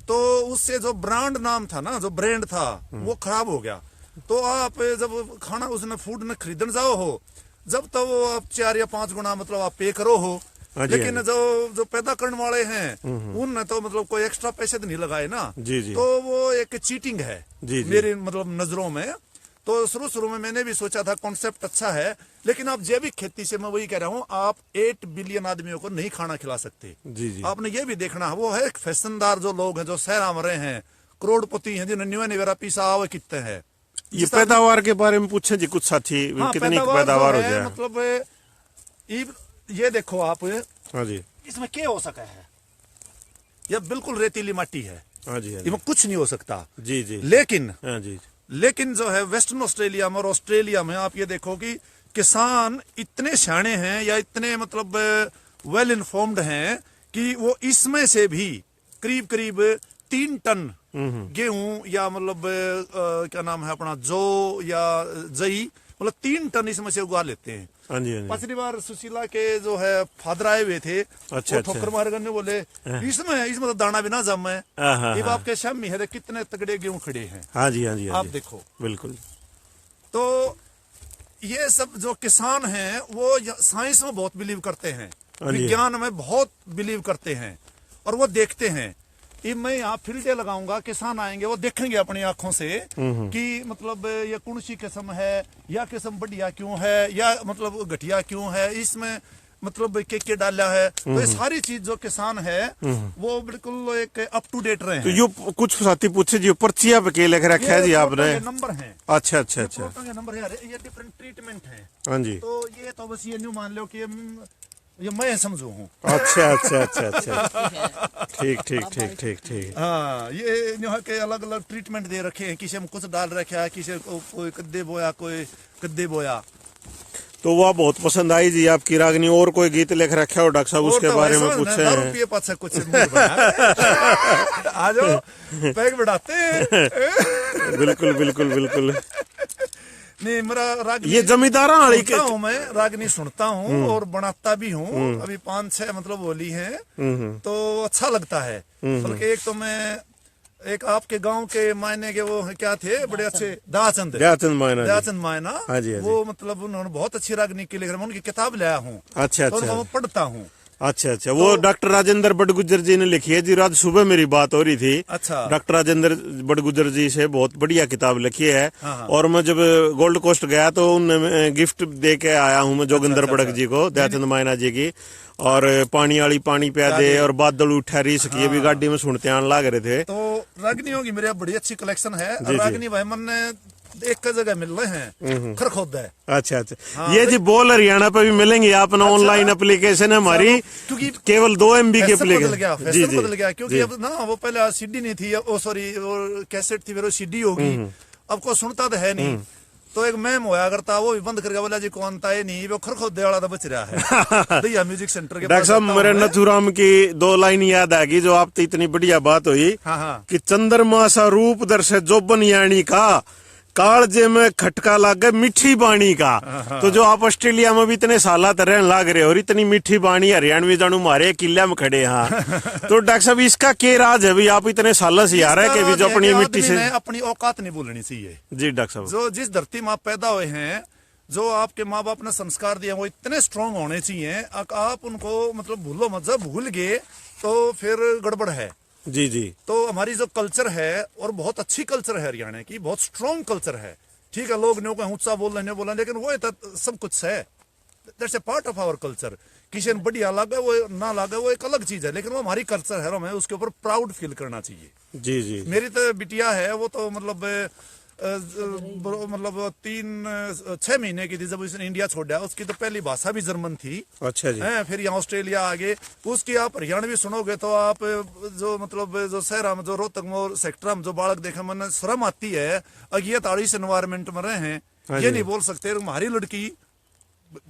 तो उससे जो ब्रांड नाम था ना, जो ब्रांड था, वो खराब हो गया। तो आप जब खाना उसने फूड में खरीदने जाओ हो, जब तो वो आप 4 या 5 गुना मतलब आप पे करो हो, लेकिन जो पैदा करने वाले हैं उनने तो मतलब कोई एक्स्ट्रा पैसे तो नहीं लगाए ना। जी जी। तो वो एक चीटिंग है मेरी मतलब नजरों में। तो शुरू शुरू में मैंने भी सोचा था कॉन्सेप्ट अच्छा है, लेकिन आप जैविक खेती से मैं वही कह रहा हूँ, आप 8 बिलियन आदमियों को नहीं खाना खिला सकते। जी जी। आपने ये भी देखना है, वो है फैशनदार जो लोग हैं, जो शहर में रहे हैं, करोड़पति हैं, जिन्होंने न्यू निवेरा पीसा आवे कितने हैं। ये पैदावार के बारे में पूछे जी कुछ साथी, हाँ, कितनी पैदावार हो जाए? मतलब ये देखो आप, हाँ जी, इसमें क्या हो सका है? ये बिल्कुल रेतीली माटी है, हाँ जी, हाँ जी, इसमें कुछ नहीं हो सकता। जी जी। हाँ, जी, लेकिन जो है वेस्टर्न ऑस्ट्रेलिया में और ऑस्ट्रेलिया में आप ये देखो कि किसान इतने शाणे हैं या इतने मतलब वेल इन्फॉर्म्ड हैं कि वो इसमें से भी करीब करीब 3 टन गेहूं या मतलब क्या नाम है अपना जौ या जई, मतलब 3 टन इसमें से उगा लेते हैं। हाँ जी, हाँ जी। पिछली बार सुशीला के जो है फादर आए हुए थे, अच्छा, वो ठोकर मार करने बोले इसमें तो दाना भी ना जम है। अब आपके शामी है कितने तगड़े गेहूं खड़े हैं। हाँ जी, हाँ जी, आप देखो बिल्कुल। तो ये सब जो किसान हैं वो साइंस में बहुत बिलीव करते हैं, विज्ञान में बहुत बिलीव करते हैं, और वो देखते हैं। ये मैं यहाँ फील्डे लगाऊंगा, किसान आएंगे, वो देखेंगे अपनी आंखों से कि मतलब ये कौन सी किस्म है, या किस्म बढ़िया क्यों है, या मतलब घटिया क्यों है, इसमें मतलब के डाला है। तो ये सारी चीज जो किसान है वो बिल्कुल एक अप टू डेट रहे हैं। तो यो कुछ साथी पूछे जी पर्चिया पे के लिख रखा है जी आपने? नंबर है। अच्छा अच्छा अच्छा, नंबर है, ये डिफरेंट ट्रीटमेंट है। हाँ जी। तो ये तो बस ये न्यू मान लो कि ये मैं समझू हूँ। अच्छा अच्छा अच्छा अच्छा, ठीक ठीक ठीक ठीक ठीक। हाँ, ये यहाँ के अलग अलग ट्रीटमेंट दे रखे हैं, किसी में कुछ डाल रखा है, किसी को कोई कद्दे बोया, कोई कद्दे बोया। तो वह बहुत पसंद आई जी आपकी रागनी। और कोई गीत लिख रखा हो डॉक्टर साहब उसके बारे में पूछे हैं? कुछ आ जाओ, पैक बढ़ाते हैं। बिल्कुल बिल्कुल बिल्कुल। नहीं, मेरा रागनी ये जमींदारा वाली सुनता हूँ, मैं रागनी सुनता हूँ और बनाता भी हूँ। अभी 5-6 मतलब बोली है, तो अच्छा लगता है। बल्कि एक तो मैं एक आपके गांव के मायने के वो क्या थे बड़े अच्छे, दयाचंद मायना। हाँ जी, हाँ जी। वो मतलब उन्होंने बहुत अच्छी रागनी के लिख रहे, मैं उनकी किताब लाया हूँ। अच्छा तो अच्छा, वो पढ़ता हूँ। अच्छा अच्छा। वो डॉक्टर राजेंद्र बड़गुजर जी ने लिखी है जी। रात सुबह मेरी बात हो रही थी। अच्छा। डॉक्टर राजेंद्र बड़गुजर जी से बहुत बढ़िया किताब लिखी है। हाँ। और मैं जब गोल्ड कोस्ट गया तो उन्हें गिफ्ट दे के आया हूँ मैं जोगिंदर बड़क जी को, दयाचंद मायना जी की। और पानी वाली पानी पिया दे और बादल उठा रही सकी भी गाड़ी में सुनते आने लग रहे थे। तो रागनियों की मेरी बड़ी अच्छी कलेक्शन है। रागनी भाई मन एक जगह मिल रहे हैं, खरखोद है। अच्छा अच्छा। हाँ, ये जी बोल हरियाणा पे भी मिलेंगे अपना ऑनलाइन एप्लीकेशन है हमारी, क्योंकि केवल 2 MB के एप्लीकेशन जी बदल गया। क्योंकि अब ना वो पहले सीडी नहीं थी, ओ सॉरी वो कैसेट थी, फिर वो सीडी होगी। अब को सुनता तो है नहीं, तो एक मैम होया करता, वो भी बंद करके बोला जी कौन था ये नहीं, वो खरखोदे वाला तो बच रहा है। दैया म्यूजिक सेंटर के डॉक्टर साहब मेरे नथुराम की 2 लाइन याद आ गई जो आप तो इतनी बढ़िया बात हुई कि चंद्रमा सा रूप दर्शे जोबन यानी का कालजे में खटका लागे मीठी बाणी का। तो जो आप ऑस्ट्रेलिया में भी इतने साल रहने लाग रहे हो और इतनी मीठी बाणी हरियाणवी जानू मारे किला में खड़े हैं, तो डॉक्टर साहब इसका क्या राज है भी आप इतने साल से आ रहे कि भी जो अपनी मिट्टी से अपनी औकात नहीं भूलनी चाहिए। जी डॉक्टर साहब, जो जिस धरती में आप पैदा हुए हैं, जो आपके माँ बाप ने संस्कार दिए वो इतने स्ट्रांग होने चाहिए। आप उनको मतलब भूलो मत, जब भूल गए तो फिर गड़बड़ है। जी जी। तो हमारी जो कल्चर है, और बहुत अच्छी कल्चर है हरियाणा की, बहुत स्ट्रांग कल्चर है। ठीक है, लोग न्यू को ऊंचा बोल रहे बोला, लेकिन वो सब कुछ है, that's a part of our culture. किसी ने बढ़िया लगे वो ना लगे वो एक अलग चीज है, लेकिन वो हमारी कल्चर है, हमें उसके ऊपर प्राउड फील करना चाहिए। जी जी। मेरी तो बिटिया है, वो तो मतलब 3-6 महीने की थी जब उसने इंडिया छोड़ा। उसकी तो पहली भाषा भी जर्मन थी। अच्छा जी। फिर यहाँ ऑस्ट्रेलिया आ गए। उसकी आप हरियाणवी सुनोगे तो आप जो मतलब जो शहर में, जो रोहतक में सेक्टर में जो बालक देखे मन शर्म आती है, अज्ञात एनवायरमेंट में रहे हैं, ये नहीं बोल सकते। हमारी लड़की,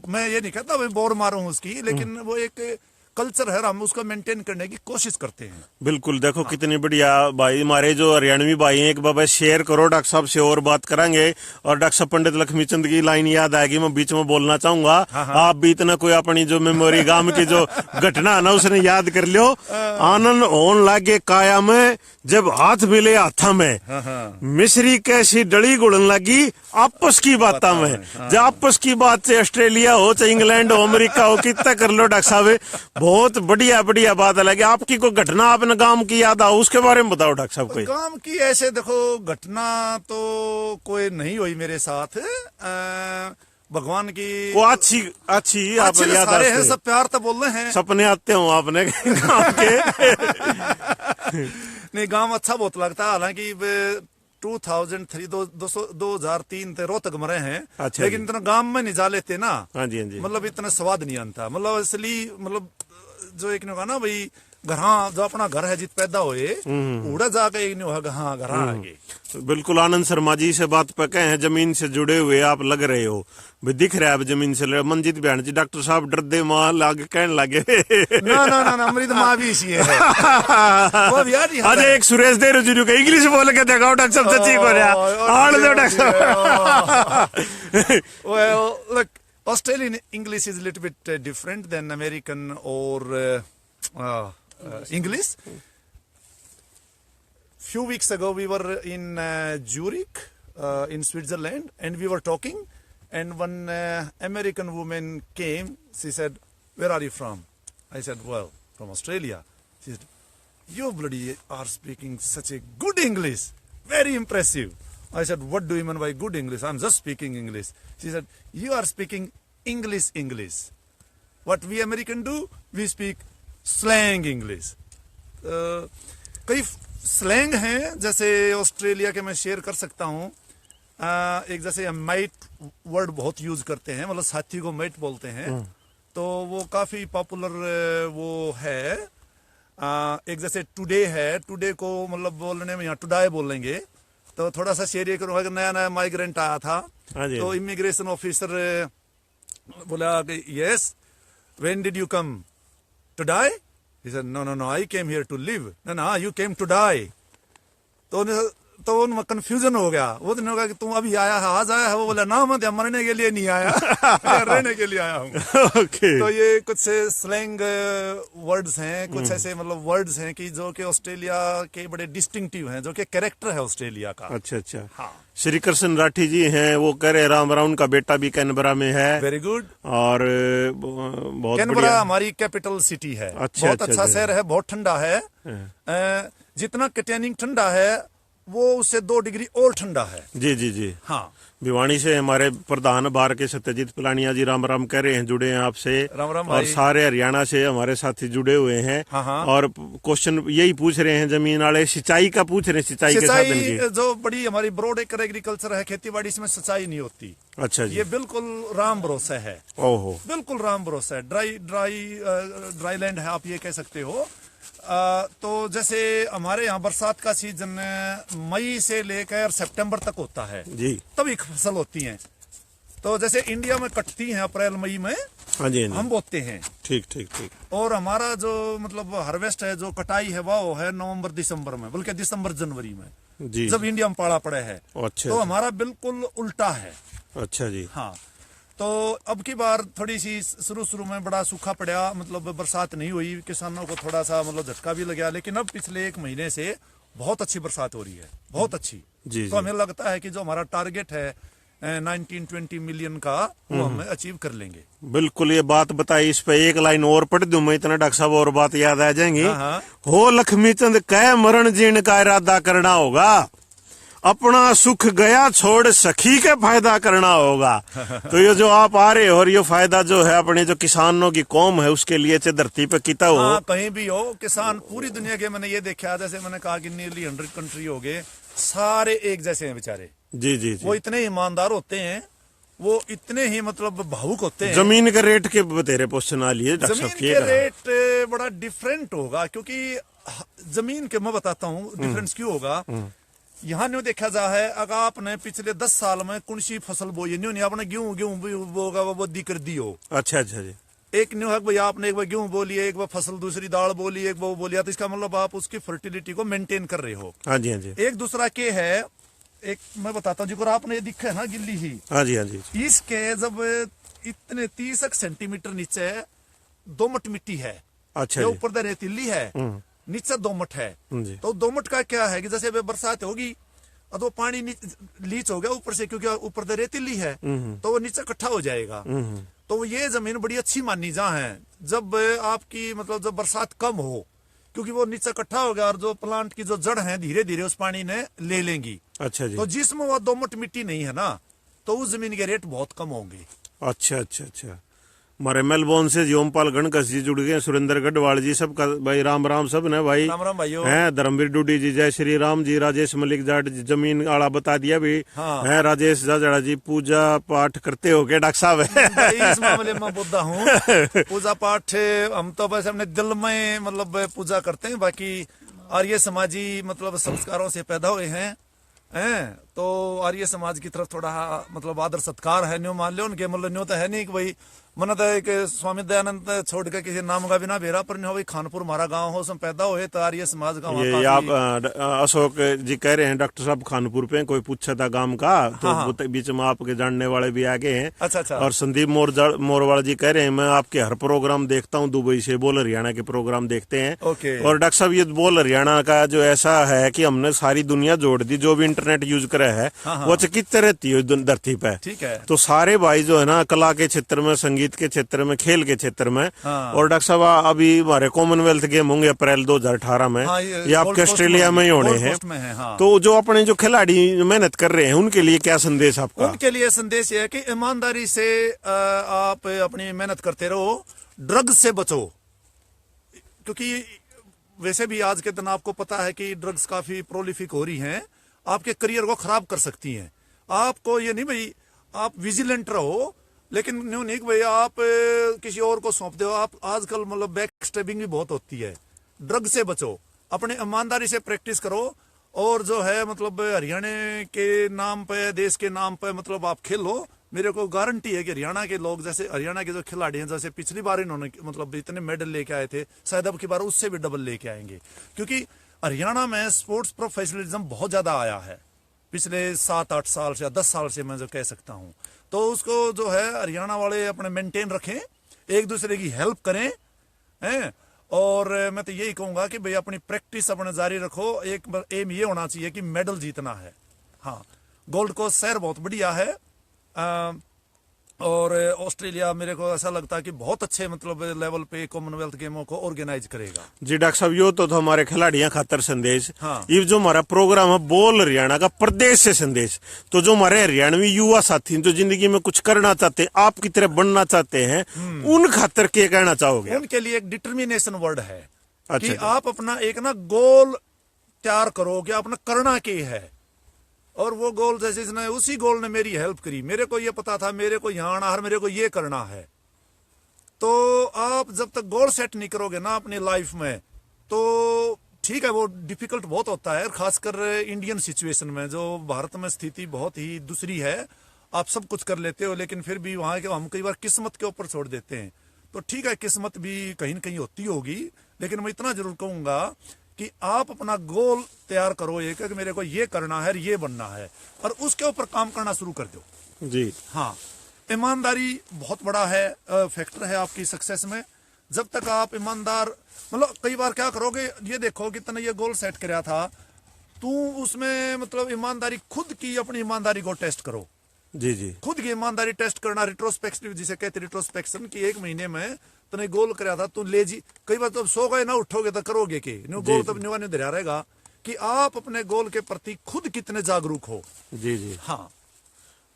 मैं ये नहीं कहता मैं बोर मारूं उसकी, लेकिन वो एक कल्चर है, हम उसको मेंटेन करने की कोशिश करते हैं। बिल्कुल। देखो कितनी बढ़िया भाई हमारे जो हरियाणवी भाई हैं, एक बाबा शेयर करो डॉक्टर साहब से और बात करांगे। और डॉक्टर साहब पंडित लक्ष्मीचंद की लाइन याद आएगी, मैं बीच में बोलना चाहूंगा। आप भी इतना कोई अपनी जो मेमोरी गांव की जो घटना है ना उसने याद कर लियो। आनंद होन लागे काया में जब हाथ मिले हाथा में, मिश्री कैसी डली गुड़न लगी आपस की बात में। जब आपस की बात से ऑस्ट्रेलिया हो चाहे इंग्लैंड हो अमेरिका हो, कितना कर लो डॉक्टर साहब, बहुत बढ़िया बढ़िया बात लगी। आपकी कोई घटना आपने गांव की याद आओ उसके बारे में बताओ डॉक्टर साहब। कोई काम की ऐसे देखो घटना तो कोई नहीं हुई मेरे साथ। भगवान की वो अच्छी अच्छी आप अच्छे याद सारे हैं, आते सब प्यार तो बोल रहे हैं। सपने आते हो आपने गांव के। नहीं, गांव अच्छा बहुत लगता है। हालांकि 2003 2003 ते रोहतक में रहे हैं। अच्छा लेकिन जी। इतना गांव में नहीं जा लेते ना, हाँ जी हाँ जी। मतलब इतना स्वाद नहीं आता। मतलब इसलिए मतलब जो एक ने कहा ना भाई घर, हाँ जो अपना घर है जित पैदा हुए उड़ा जाके एक ने कहा हाँ घर आगे। बिल्कुल आनंद शर्मा जी से बात पे कहे हैं, जमीन से जुड़े हुए आप लग रहे हो भी, दिख रहा है अब जमीन से। मंजीत बहन जी डॉक्टर साहब डर दे मां लागे कहने लगे। ना अमृत माँ भी इसी है। वो भी यार आज एक सुरेश देव जी का इंग्लिश बोल के देखा डॉक्टर साहब सच्ची को रहा आड़ दो डॉक्टर साहब। Well, look, Australian English is a little bit different than American or English. Few weeks ago, we were in Zurich, in Switzerland, and we were talking. And one American woman came. She said, "Where are you from?" I said, "Well, from Australia." She said, "You bloody are speaking such a good English. Very impressive." I said, "What do you mean by good English? I'm just speaking English." She said, "You are speaking English. What we American do, we speak slang English." कई slang हैं, जैसे Australia के मैं share कर सकता हूँ। एक जैसे माइट वर्ड बहुत यूज करते हैं, मतलब साथी को माइट बोलते हैं, तो वो काफी पॉपुलर वो है। एक जैसे टुडे है, टुडे को मतलब बोलने में यहाँ टुडाई बोलेंगे। तो थोड़ा सा शेयर ये करूंगा कि नया नया माइग्रेंट आया था, तो इमिग्रेशन ऑफिसर बोला कि yes, when did you come to die? He said, no, I came here to live. No, you came to die. तो उनमें कंफ्यूजन हो गया। वो तो होगा कि तुम अभी आया है, आज आया है। वो बोला ना, मैं मरने के लिए नहीं आया, रहने के लिए आया हूँ। Okay. तो ये कुछ स्लैंग वर्ड्स हैं, कुछ ऐसे मतलब वर्ड्स हैं कि जो कि ऑस्ट्रेलिया के बड़े डिस्टिंक्टिव हैं, जो कि कैरेक्टर है ऑस्ट्रेलिया का। अच्छा। हाँ। श्री कृष्ण राठी जी हैं, वो कह रहे राम राउन का बेटा भी कैनबरा में है। Very good. और बहुत कैनबरा बढ़िया हमारी कैपिटल सिटी है। अच्छा, बहुत अच्छा अच्छा शहर है, बहुत ठंडा है। जितना कैटेनिंग ठंडा है, वो उससे 2 डिग्री और ठंडा है। जी। हाँ। भिवानी से हमारे प्रधान बार के सत्यजीत पलानिया जी राम राम कह रहे हैं, जुड़े हैं आपसे। राम राम और भाई। सारे हरियाणा से हमारे साथी जुड़े हुए हैं। हाँ। और क्वेश्चन यही पूछ रहे हैं, जमीन वाले सिंचाई का पूछ रहे हैं, सिंचाई के साधन की। जो बड़ी हमारी ब्रॉड एकर एग्रीकल्चर है, खेती बाड़ी, इसमें सिंचाई नहीं होती। अच्छा जी। ये बिल्कुल राम भरोसा है। ओहो। बिल्कुल राम भरोसा है। ड्राई लैंड है, आप ये कह सकते हो। तो जैसे हमारे यहाँ बरसात का सीजन मई से लेकर सितंबर तक होता है जी, तभी फसल होती है। तो जैसे इंडिया में कटती हैं अप्रैल मई में, हाँ जी हम बोते हैं। ठीक। और हमारा जो मतलब हार्वेस्ट है, जो कटाई है, वो है नवंबर दिसंबर में, बल्कि दिसंबर जनवरी में, जी जब इंडिया में पाला पड़े है। अच्छा। तो हमारा बिल्कुल उल्टा है। अच्छा जी। हाँ। तो अब की बार थोड़ी सी शुरू में बड़ा सूखा पड़ा, मतलब बरसात नहीं हुई, किसानों को थोड़ा सा मतलब झटका भी लगा। लेकिन अब पिछले 1 महीने से बहुत अच्छी बरसात हो रही है, बहुत अच्छी। जी। तो हमें लगता है कि जो हमारा टारगेट है 19-20 मिलियन का, वो हम अचीव कर लेंगे। बिल्कुल, ये बात बताई, इस पे एक लाइन और पढ़ दूं मैं, इतना डॉक्टर साहब और बात याद आ जाएंगी। हाँ। हो लक्ष्मी चंद कह मरण जीण का इरादा करना होगा, अपना सुख गया छोड़ सखी के फायदा करना होगा। तो ये जो आप आ रहे हो, और ये फायदा जो है अपने जो किसानों की कौम है उसके लिए, चाहे धरती पे किता हो। हाँ, कहीं भी हो, किसान पूरी दुनिया के, मैंने ये देखा, जैसे मैंने कहा कि नियरली 100 कंट्री हो गए, सारे एक जैसे हैं बेचारे। जी। वो इतने ईमानदार होते हैं, वो इतने ही मतलब भावुक होते हैं। जमीन के रेट के बतेरे क्वेश्चन आ लिए डॉक्टर जमीन साहब के रेट बड़ा डिफरेंट होगा, क्योंकि जमीन के मैं बताता हूँ डिफरेंस क्यों होगा। यहाँ न्यू देखा जा है, अगर आपने पिछले 10 साल में कौन सी फसल बोई, न्यू नहीं आपने गेहूं बोगा, वो बदी कर दी हो। अच्छा जी। एक न्यू है भाई, आपने एक बार गेहूं बोली, एक बार फसल दूसरी दाल बोली, एक बार बोलिया, तो इसका मतलब आप उसकी फर्टिलिटी को मेंटेन कर रहे हो। हाँ जी। एक दूसरा के है, एक मैं बताता हूँ, जिक्र आपने ये दिखा है ना गिल्ली ही। हाँ जी। इसके जब इतने 30 सेंटीमीटर नीचे दोमट मिट्टी है, अच्छा, ऊपर रेतीली है, नीचे दोमट है। तो दोमट का क्या है कि जैसे बरसात होगी और वो पानी लीच हो गया ऊपर से, क्योंकि ऊपर रेतीली है, तो वो नीचे इकट्ठा हो जाएगा। तो ये जमीन बड़ी अच्छी मानी जा है जब आपकी मतलब जब बरसात कम हो, क्योंकि वो नीचे इकट्ठा हो गया और जो प्लांट की जो जड़ है धीरे धीरे उस पानी ने ले लेंगी। अच्छा जी। तो जिसमें वो दोमट मिट्टी नहीं है ना, तो उस जमीन के रेट बहुत कम होंगे। अच्छा अच्छा अच्छा। हमारे मेलबोर्न से ओमपाल गणकस जी जुड़ गए, सुरेंद्र गढ़वाल जी, सबका भाई राम राम सब ने भाई। राम राम भाइयों। हैं धर्मवीर डूडी जी, जय श्री राम जी, राजेश मलिक जाट जी, जमीन आला बता दिया भी। हाँ। हैं राजेश जाजड़ा जी, पूजा पाठ करते हो के डॉक्टर साहब? भाई इस मामले में बुद्धा हूँ। पूजा पाठ हम तो बस अपने दिल में मतलब पूजा करते हैं, बाकी आर्य समाजी मतलब संस्कारों से पैदा हुए हैं तो आर्य समाज की तरफ थोड़ा मतलब आदर सत्कार है, न्यू मान लो उनके मतलब न्यू तो है नहीं कि भाई मन तो एक स्वामी दयानंद छोड़ के किसी नाम का बिना बेरा पर नहीं हो, भाई खानपुर हमारा गांव हो, उसमें पैदा हुए तो आर्य समाज का ये आप अशोक जी कह रहे हैं डॉक्टर साहब खानपुर पे, कोई पूछा था गांव का तो हाँ। बीच में आपके जानने वाले भी आगे हैं। अच्छा अच्छा। और संदीप मोरवाल जी कह रहे हैं मैं आपके हर प्रोग्राम देखता हूँ, दुबई से बोल हरियाणा के प्रोग्राम देखते हैं। ओके। और डॉक्टर साहब ये बोल हरियाणा का जो ऐसा है कि हमने सारी दुनिया जोड़ दी, जो भी इंटरनेट यूज करे है वो चिकित्सा रहती है धरती पे। ठीक है। तो सारे भाई जो है ना कला के क्षेत्र में, संगीत के क्षेत्र में, खेल के क्षेत्र में। हाँ। और डॉक्टर साहब अभी हमारे कॉमनवेल्थ गेम होंगे अप्रैल 2018 में। हाँ, ये आपके ऑस्ट्रेलिया में ही होने हैं। हाँ। तो जो अपने जो खिलाड़ी मेहनत कर रहे हैं उनके लिए क्या संदेश आपका? उनके लिए संदेश ये है कि ईमानदारी से आप अपनी मेहनत करते रहो, ड्रग्स से बचो, क्योंकि वैसे भी आज के दिन आपको पता है कि ड्रग्स काफी प्रोलिफिक हो रही हैं, आपके करियर को खराब कर सकती हैं। आपको ये नहीं भाई आप विजिलेंट रहो, लेकिन न्यू नहीं भाई आप किसी और को सौंप दो। आप आजकल मतलब बैक स्टेपिंग भी बहुत होती है, ड्रग से बचो, अपने ईमानदारी से प्रैक्टिस करो। और जो है मतलब हरियाणा के नाम पे, देश के नाम पे मतलब आप खेलो। मेरे को गारंटी है कि हरियाणा के लोग, जैसे हरियाणा के जो खिलाड़ी हैं, जैसे पिछली बार इन्होंने मतलब इतने मेडल लेके आए थे, शायद अब की बार उससे भी डबल लेके आएंगे, क्योंकि हरियाणा में स्पोर्ट्स प्रोफेशनलिज्म बहुत ज्यादा आया है पिछले 7-8 साल से या 10 साल से, मैं जो कह सकता हूँ। तो उसको जो है हरियाणा वाले अपने मेंटेन रखें, एक दूसरे की हेल्प करें हैं। और मैं तो यही कहूंगा कि भाई अपनी प्रैक्टिस अपने जारी रखो। एक एम ये होना चाहिए कि मेडल जीतना है। हाँ, गोल्ड कोस्ट शहर बहुत बढ़िया है और ऑस्ट्रेलिया मेरे को ऐसा लगता है कि बहुत अच्छे मतलब लेवल पे कॉमनवेल्थ गेमों को ऑर्गेनाइज करेगा। जी डॉक्टर साहब, यो तो हमारे खिलाड़ियों खातर संदेश। हाँ। ये जो हमारा प्रोग्राम है बोल हरियाणा का, प्रदेश से संदेश, तो जो हमारे हरियाणवी युवा साथी जो जिंदगी में कुछ करना चाहते हैं, आपकी तरह बनना चाहते हैं, उन खातर क्या कहना चाहोगे? उनके लिए एक डिटर्मिनेशन वर्ड है। अच्छा। कि आप अपना एक ना गोल तैयार करो कि अपना करना क्या है, और वो गोल जैसे इसने उसी गोल ने मेरी हेल्प करी। मेरे को ये पता था मेरे को यहाँ आना है, मेरे को ये करना है। तो आप जब तक गोल सेट नहीं करोगे ना अपनी लाइफ में, तो ठीक है वो डिफिकल्ट बहुत होता है, खासकर इंडियन सिचुएशन में, जो भारत में स्थिति बहुत ही दूसरी है। आप सब कुछ कर लेते हो, लेकिन फिर भी वहां के हम कई बार किस्मत के ऊपर छोड़ देते हैं। तो ठीक है किस्मत भी कहीं न कहीं होती होगी, लेकिन मैं इतना जरूर कहूंगा कि आप अपना गोल तैयार करो, एक कि मेरे को ये करना है, ये बनना है, और उसके ऊपर काम करना शुरू कर दो। जी हाँ, ईमानदारी बहुत बड़ा है फैक्टर है आपकी सक्सेस में। जब तक आप ईमानदार, मतलब कई बार क्या करोगे, ये देखो कि तूने ये गोल सेट कराया था, तू उसमें मतलब ईमानदारी खुद की अपनी ईमानदारी को टेस्ट करो। जी जी, खुद की ईमानदारी टेस्ट करना, रिट्रोस्पेक्टिव जिसे कहते हैं, रिट्रोस्पेक्शन की 1 महीने में तूने गोल कराया था, तू लेजी, कई बार तो सो गए ना उठोगे तो करोगे कि न्यू गोल तब न्यू धरा रहेगा कि आप अपने गोल के प्रति खुद कितने जागरूक हो। जी जी, हाँ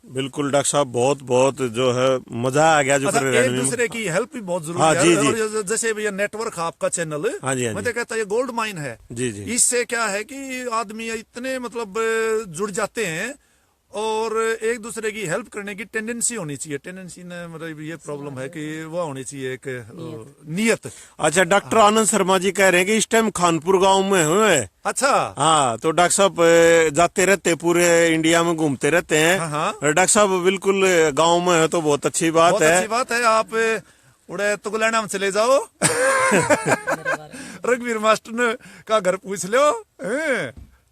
बिल्कुल डॉक्टर साहब, बहुत बहुत जो है मजा आ गया। जो अच्छा, एक दूसरे की हेल्प भी बहुत जरूरी हाँ, है। जी, जी। और जैसे भैया नेटवर्क आपका चैनल, हाँ जी, हाँ मैं जी। तो कहता ये गोल्ड माइन है। जी जी, इससे क्या है कि आदमी इतने मतलब जुड़ जाते हैं, और एक दूसरे की हेल्प करने की टेंडेंसी होनी चाहिए। टेंडेंसी ने मतलब ये प्रॉब्लम है कि वो होनी चाहिए एक नियत। अच्छा, डॉक्टर आनंद शर्मा जी कह रहे हैं कि इस टाइम खानपुर गांव में हुए। अच्छा हाँ, तो डॉक्टर साहब जाते रहते, पूरे इंडिया में घूमते रहते हैं। हाँ। डॉक्टर साहब बिल्कुल गांव में है तो बहुत अच्छी बात बहुत है। अच्छी बात है। आप उड़े तुगलैंड में चले जाओ रघुवीर मास्टर ने का घर पूछ लो,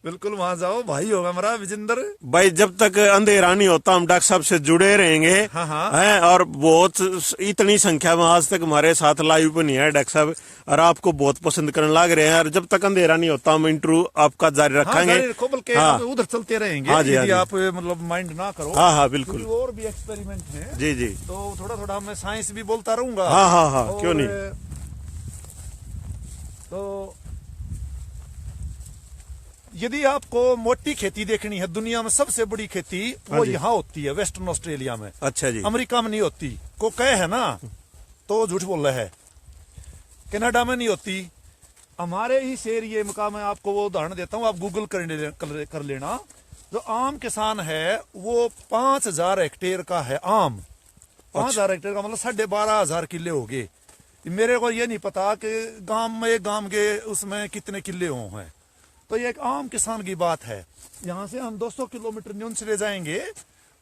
बिल्कुल वहां जाओ, भाई होगा हमारा विजेंद्र। भाई जब तक अंधेरा नहीं होता हम डॉक्टर साहब से जुड़े रहेंगे। हाँ, हाँ। हैं, और बहुत इतनी संख्या में आज तक हमारे साथ लाइव पे नहीं है डॉक्टर साहब, और आपको बहुत पसंद करने लग रहे हैं। और जब तक अंधेरा नहीं होता हम इंटरव्यू आपका जारी हाँ, रखेंगे। जारी रखो, बल्कि हाँ। आप उधर चलते रहेंगे हाँ जी, हाँ यदि जी। आप मतलब माइंड ना करो। हाँ हाँ बिल्कुल। क्योंकि और भी एक्सपेरिमेंट है, जी जी। तो थोड़ा थोड़ा मैं साइंस भी बोलता रहूंगा। हाँ हाँ हाँ, और क्यों नहीं। तो यदि आपको मोटी खेती देखनी है, दुनिया में सबसे बड़ी खेती हाँ वो जी। यहाँ होती है, वेस्टर्न ऑस्ट्रेलिया में। अच्छा जी। अमेरिका में नहीं होती। को कहे है ना तो झूठ बोल रहा है। कनाडा में नहीं होती। हमारे इस एरिया में का मैं आपको वो उदाहरण देता हूँ, आप गूगल कर लेना। जो आम किसान है वो 5000 हेक्टेयर का है आम। 5000 हेक्टेयर का मतलब 12,500 किले हो गए। मेरे को ये नहीं पता कि गांव के उसमें कितने किले हो हैं। तो ये एक आम किसान की बात है। यहाँ से हम 200 किलोमीटर न्यून चले जाएंगे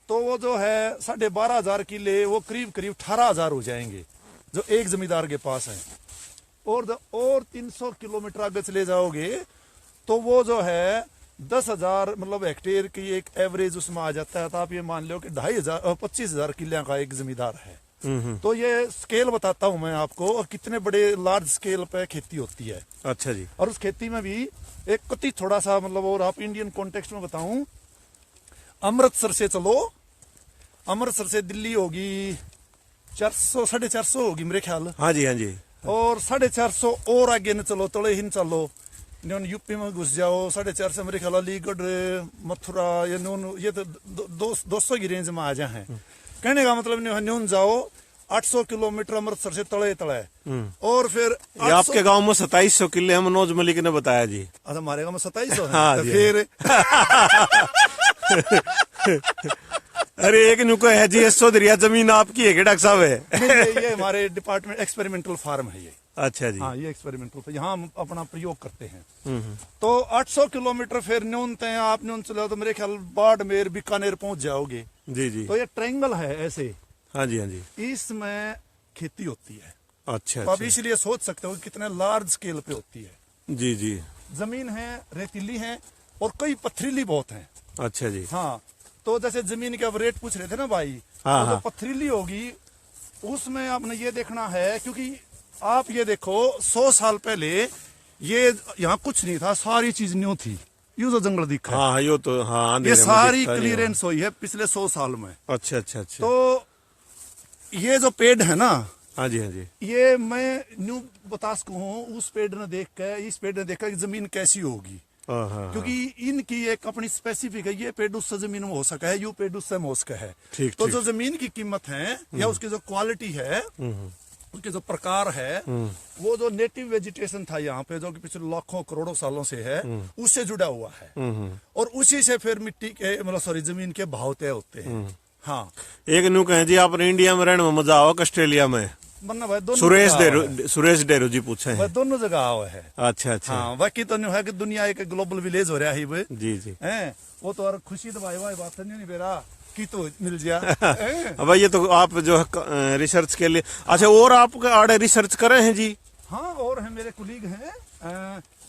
तो वो जो है 12,500 किले वो करीब करीब 18,000 हो जाएंगे जो एक जमींदार के पास है। और 300 किलोमीटर आगे चले जाओगे तो वो जो है 10,000 मतलब हेक्टेयर की एक एवरेज उसमें आ जाता है। तो आप ये मान लो कि 25,000 किले का एक जमींदार है। तो ये स्केल बताता हूं मैं आपको, और कितने बड़े लार्ज स्केल पे खेती होती है। अच्छा जी। और उस खेती में भी एक कति थोड़ा सा मतलब, और आप इंडियन कॉन्टेक्स्ट में बताऊं, अमृतसर से चलो, अमृतसर से दिल्ली होगी 400-450 होगी मेरे ख्याल। हाँ जी हाँ जी। और 450 और आगे न चलो, तले ही न चलो, न्यून यूपी में घुस जाओ, 450 मेरे ख्याल अलीगढ़, मथुरा, ये तो 200 की रेंज में आ जाए। कहने का मतलब न्यून जाओ 800 किलोमीटर अमृतसर से तले तले, और फिर ये आपके गांव में 2700 किले है, मनोज मलिक ने बताया जी। अच्छा, हमारे गांव में 2700 है। हाँ तो जी। फिर अरे एक नुको है जी, 100 दरिया जमीन आपकी है क्या डॉक्टर साहब है? ये हमारे डिपार्टमेंट एक्सपेरिमेंटल फार्म है ये। अच्छा जी। हाँ, ये एक्सपेरिमेंटल, यहाँ हम अपना प्रयोग करते हैं। तो 800 किलोमीटर फिर न्यून तय आप न्यून चलो तो मेरे ख्याल बाड़मेर बीकानेर पहुंच जाओगे। जी जी। तो ये ट्रायंगल है ऐसे, हाँ जी हाँ जी। इसमें खेती होती है। अच्छा तो आप अच्छा। इसलिए सोच सकते हो कि कितने लार्ज स्केल पे होती है। जी जी। जमीन है, रेतीली है, और कई पथरीली बहुत है। अच्छा जी। हाँ, तो जैसे जमीन के अब रेट पूछ रहे थे ना भाई, हाँ, तो हाँ। जो पथरीली होगी उसमें आपने ये देखना है, क्योंकि आप ये देखो 100 साल पहले ये यहाँ कुछ नहीं था, सारी चीज न्यू थी। ये जो जंगल दिखा है, हाँ यो तो हाँ ये अंधेरे में सारी दिखता नहीं क्लियरेंस हुई है पिछले 100 साल में। है। अच्छा अच्छा अच्छा। तो ये जो पेड़ है ना, हाँ जी हाँ जी। ये मैं न्यू बता सकूं, उस पेड़ ने देख कर, इस पेड़ ने देखा कि जमीन कैसी होगी। हाँ हाँ। क्योंकि इनकी एक अपनी स्पेसिफिक है, ये पेड़ उससे जमीन में हो सका है, यू पेड़ उससे में हो सका है। ठीक, तो ठीक। जो जमीन की कीमत है या उसकी जो क्वालिटी है, उसके जो प्रकार है, वो जो नेटिव वेजिटेशन था यहाँ पे, जो कि पिछले लाखों करोड़ों सालों से है, उससे जुड़ा हुआ है। और उसी से फिर मिट्टी के मतलब सॉरी जमीन के भाव तय होते हैं। हाँ, एक न्यू कहें जी, आपने इंडिया में रहने में मजा आओ ऑस्ट्रेलिया में? वरना भाई दोनों सुरेश जगह आओ है। डेरू, सुरेश डेरू जी पूछे भाई हैं। दोनों जगह आओ है। अच्छा अच्छा। हाँ, बाकी तो नहीं है कि दुनिया एक ग्लोबल विलेज हो रहा है भाई। जी जी। हैं, वो तो और खुशी तो भाई बात नहीं बेरा की तो मिल गया। हैं? अब ये तो आप जो है रिसर्च के लिए, अच्छा और आप आड़े रिसर्च करे हैं जी? हाँ, और है मेरे कुलीग हैं,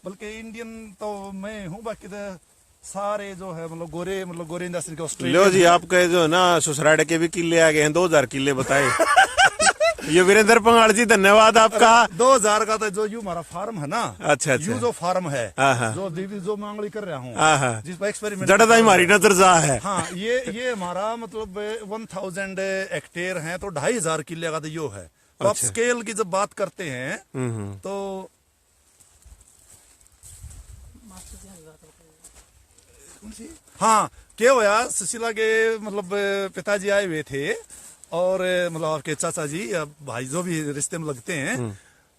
बल्कि इंडियन तो मैं हूँ, बाकी तो सारे जो है मतलब गोरे इंडस्ट्री के ऑस्ट्रेलिया। लो जी, आपके जो है ना ससुराल के भी किले आ गए हैं, 2000 किले बताए। ये वीरेंद्र पंगाड़ जी धन्यवाद आपका। 2000 का तो जो यू हमारा फार्म है ना, अच्छा, अच्छा। यू जो फार्म है, हाँ, हाँ। जो दीदी जो मांगली कर रहा हूँ, हाँ, हाँ। जिस पर एक्सपेरिमेंट जड़ा हमारी नजर जा है। हाँ, ये हमारा मतलब 1000 हेक्टेयर है, तो 2500 किले का तो यो है। तो आप अच्छा। स्केल की जब बात करते हैं तो हाँ, क्या हुआ, सुशीला के मतलब पिताजी आए हुए थे, और मतलब आपके चाचा जी या भाई जो भी रिश्ते में लगते हैं,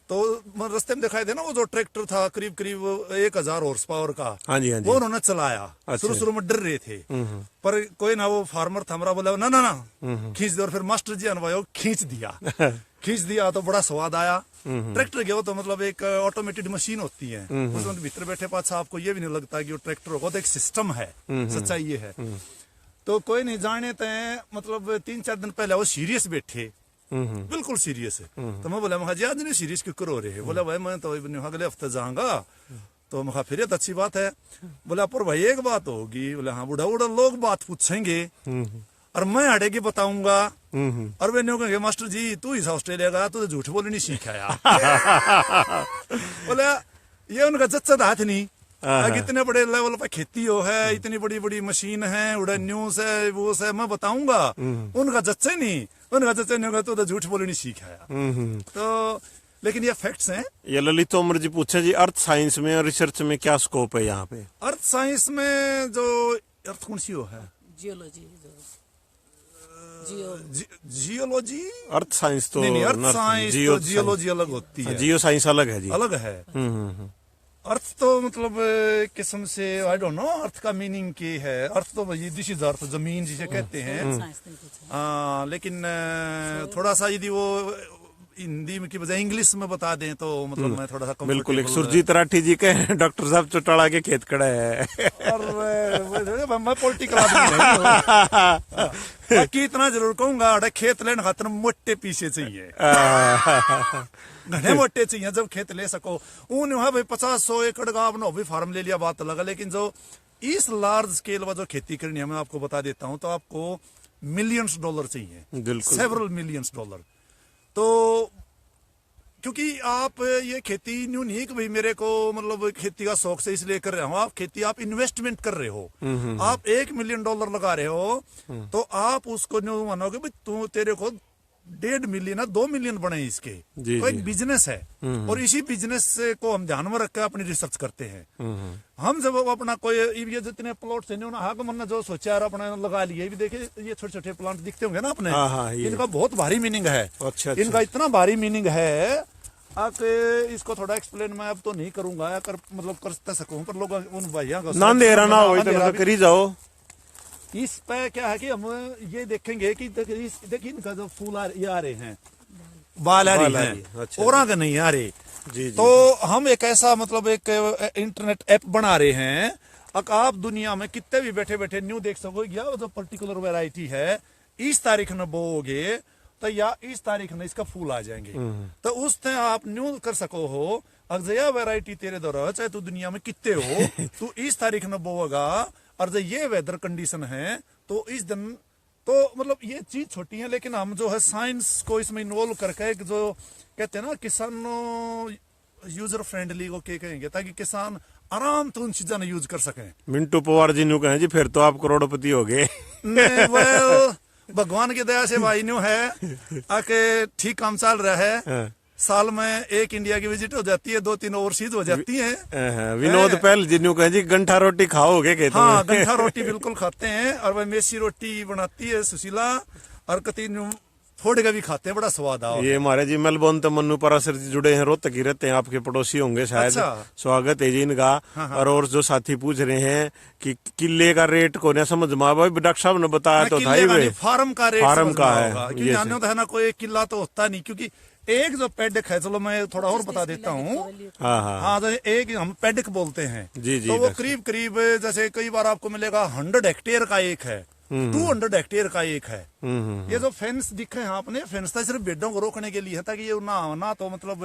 तो मतलब रास्ते में दिखाई दे ना वो जो ट्रैक्टर था करीब करीब 1000 हॉर्स पावर का, हाँ जी हाँ जी। वो उन्होंने चलाया। अच्छा। शुरू में डर रहे थे, पर कोई ना वो फार्मर था हमारा, बोला ना ना ना खींच दे, और फिर मास्टर जी अनवायो खींच दिया तो बड़ा स्वाद आया। ट्रैक्टर गया तो मतलब एक ऑटोमेटेड मशीन होती है, उसमें भीतर बैठे पास आपको ये भी नहीं लगता कि वो ट्रैक्टर होगा, तो एक सिस्टम है। सच्चाई ये है। तो कोई नहीं जाने तय मतलब 3-4 दिन पहले वो सीरियस बैठे, बिल्कुल सीरियस है। तो मैं बोला जी आज नहीं सीरियस क्यों हो रहे है? बोला भाई मैं तो अगले हफ्ते जाऊंगा, तो मैं कहा फिर ये तो अच्छी बात है। बोला पर भाई एक बात होगी। बोले हाँ। बूढ़ा बूढ़ा लोग बात पूछेंगे और मैं अड़ेगी बताऊंगा और वे कहेंगे मास्टर जी तू इस ऑस्ट्रेलिया का तू तो झूठ बोलनी नहीं सीखा यार। बोले ये उनका जच्चा हाथ नहीं। इतने बड़े लेवल पर खेती हो है, इतनी बड़ी बड़ी मशीन है, उड़ा न्यूज है, वो है, मैं बताऊंगा। उनका जच्चा नहीं, उनका जच्चा नहीं होगा तो झूठ बोलनी सीखा यार। तो लेकिन ये फैक्ट्स हैं। ये ललित तोमर जी पूछे जी अर्थ साइंस में और रिसर्च में क्या स्कोप है यहाँ पे? अर्थ साइंस में जो अर्थ कौन सी हो है? Geology geology. अर्थ साइंस तो नहीं, अर्थ साइंस तो जियोलॉजी अलग होती है, जियो साइंस अलग है जी, अलग है। अर्थ तो मतलब किस्म से आई डोंट नो अर्थ का मीनिंग क्या है। अर्थ तो ये दिस इज अर्थ, जमीन जिसे कहते हैं। लेकिन थोड़ा सा यदि वो हिंदी में की बजाय इंग्लिश में बता दें तो मतलब मैं थोड़ा सा बिल्कुल। एक सुरजीत राठी जी के डॉक्टर साहब चौटाला के खेत खड़ा है और मैं पॉलिटिकल आदमी नहीं। बाकी इतना जरूर कहूंगा अरे खेत लेने खातर मोटे पीछे चाहिए, घने मोटे चाहिए जब खेत ले सको। उन वहां भाई 50-100 एकड़ का आपने भी फार्म ले लिया बात लगा, लेकिन जो इस लार्ज स्केल पर जो खेती करनी है मैं आपको बता देता हूं तो आपको मिलियंस डॉलर चाहिए, सेवरल मिलियंस डॉलर। तो क्योंकि आप ये खेती न्यू नहीं कि भाई मेरे को मतलब खेती का शौक से इसलिए कर रहे हो, आप खेती आप इन्वेस्टमेंट कर रहे हो। आप $1 मिलियन लगा रहे हो तो आप उसको न्यू मानोगे भाई तू तेरे को 1.5 मिलियन 2 मिलियन बने इसके। तो एक बिजनेस है और इसी बिजनेस को हम ध्यान में रखकर अपनी रिसर्च करते हैं। हम जब अपना कोई ये जितने प्लॉट है हमने जो सोचा अपना लगा लिए, भी देखे ये छोटे छोटे प्लांट दिखते होंगे ना अपने, इनका बहुत भारी मीनिंग है। अच्छा, इनका इतना भारी मीनिंग है इसको थोड़ा एक्सप्लेन मैं अब तो नहीं करूंगा, मतलब कर सकूं पर लोग उन भैया को ना अंधेरा ना हो इतना करी जाओ। इस पे क्या है कि हम ये देखेंगे कि देखिए इनका जो फूल आ रहे हैं, बाल आ रही हैं, और का नहीं आ रहे जी। तो हम एक ऐसा मतलब एक इंटरनेट ऐप बना रहे हैं। अब आप दुनिया में कितने भी बैठे बैठे न्यू देख सकोगे या जो पर्टिकुलर वैरायटी है इस तारीख में बोओगे तो या इस तारीख में इसका फूल आ जाएंगे। तो उस तरह आप न्यू कर सको हो अगर यह वैरायटी तेरे द्वारा चाहे तू दुनिया में कितने हो तू इस तारीख में बोएगा और जब ये वेदर कंडीशन है तो इस दिन तो मतलब ये चीज छोटी है, लेकिन हम जो है साइंस को इसमें इन्वॉल्व करके जो कहते हैं ना किसान यूजर फ्रेंडली को क्या कहेंगे ताकि किसान आराम तो उन चीजों यूज कर सके। मिंटू पवार जी न्यू कहें जी फिर तो आप करोड़पति हो गए। भगवान की दया से भाई न्यू है आके ठीक काम चल रहा है। साल में एक इंडिया की विजिट हो जाती है, 2-3 ओवरसीज हो जाती हैं। विनोद पहल जिन्हों कहें जी गंठा रोटी खाओगे कहते हैं। हाँ गंठा रोटी बिल्कुल खाते हैं और वह मेसी रोटी बनाती है सुशीला और कति फोड़ का भी खाते हैं, बड़ा स्वाद आओ। ये हमारे जी मेलबोर्न तो मन्नू परासर जी जुड़े हैं, रोहतक ही रहते हैं, आपके पड़ोसी होंगे शायद। अच्छा। स्वागत है जी इनका। और जो साथी पूछ रहे हैं कि किले का रेट को नहीं समझ में भाई डॉक्टर साहब ने बताया तो था ही फार्म का रेट फार्म का है क्योंकि जानो तो है ना कोई किला तो होता नहीं, क्योंकि एक जो पेडिक है, चलो मैं थोड़ा और बता देता हूँ। हाँ तो एक हम पेडिक बोलते हैं जी, तो वो करीब करीब जैसे कई बार आपको मिलेगा 100 हेक्टेयर का एक है, 200 हेक्टेयर का एक है। ये जो फेंस दिखे हैं आपने, फेंस था सिर्फ भेड़ों को रोकने के लिए है ताकि ये ना तो मतलब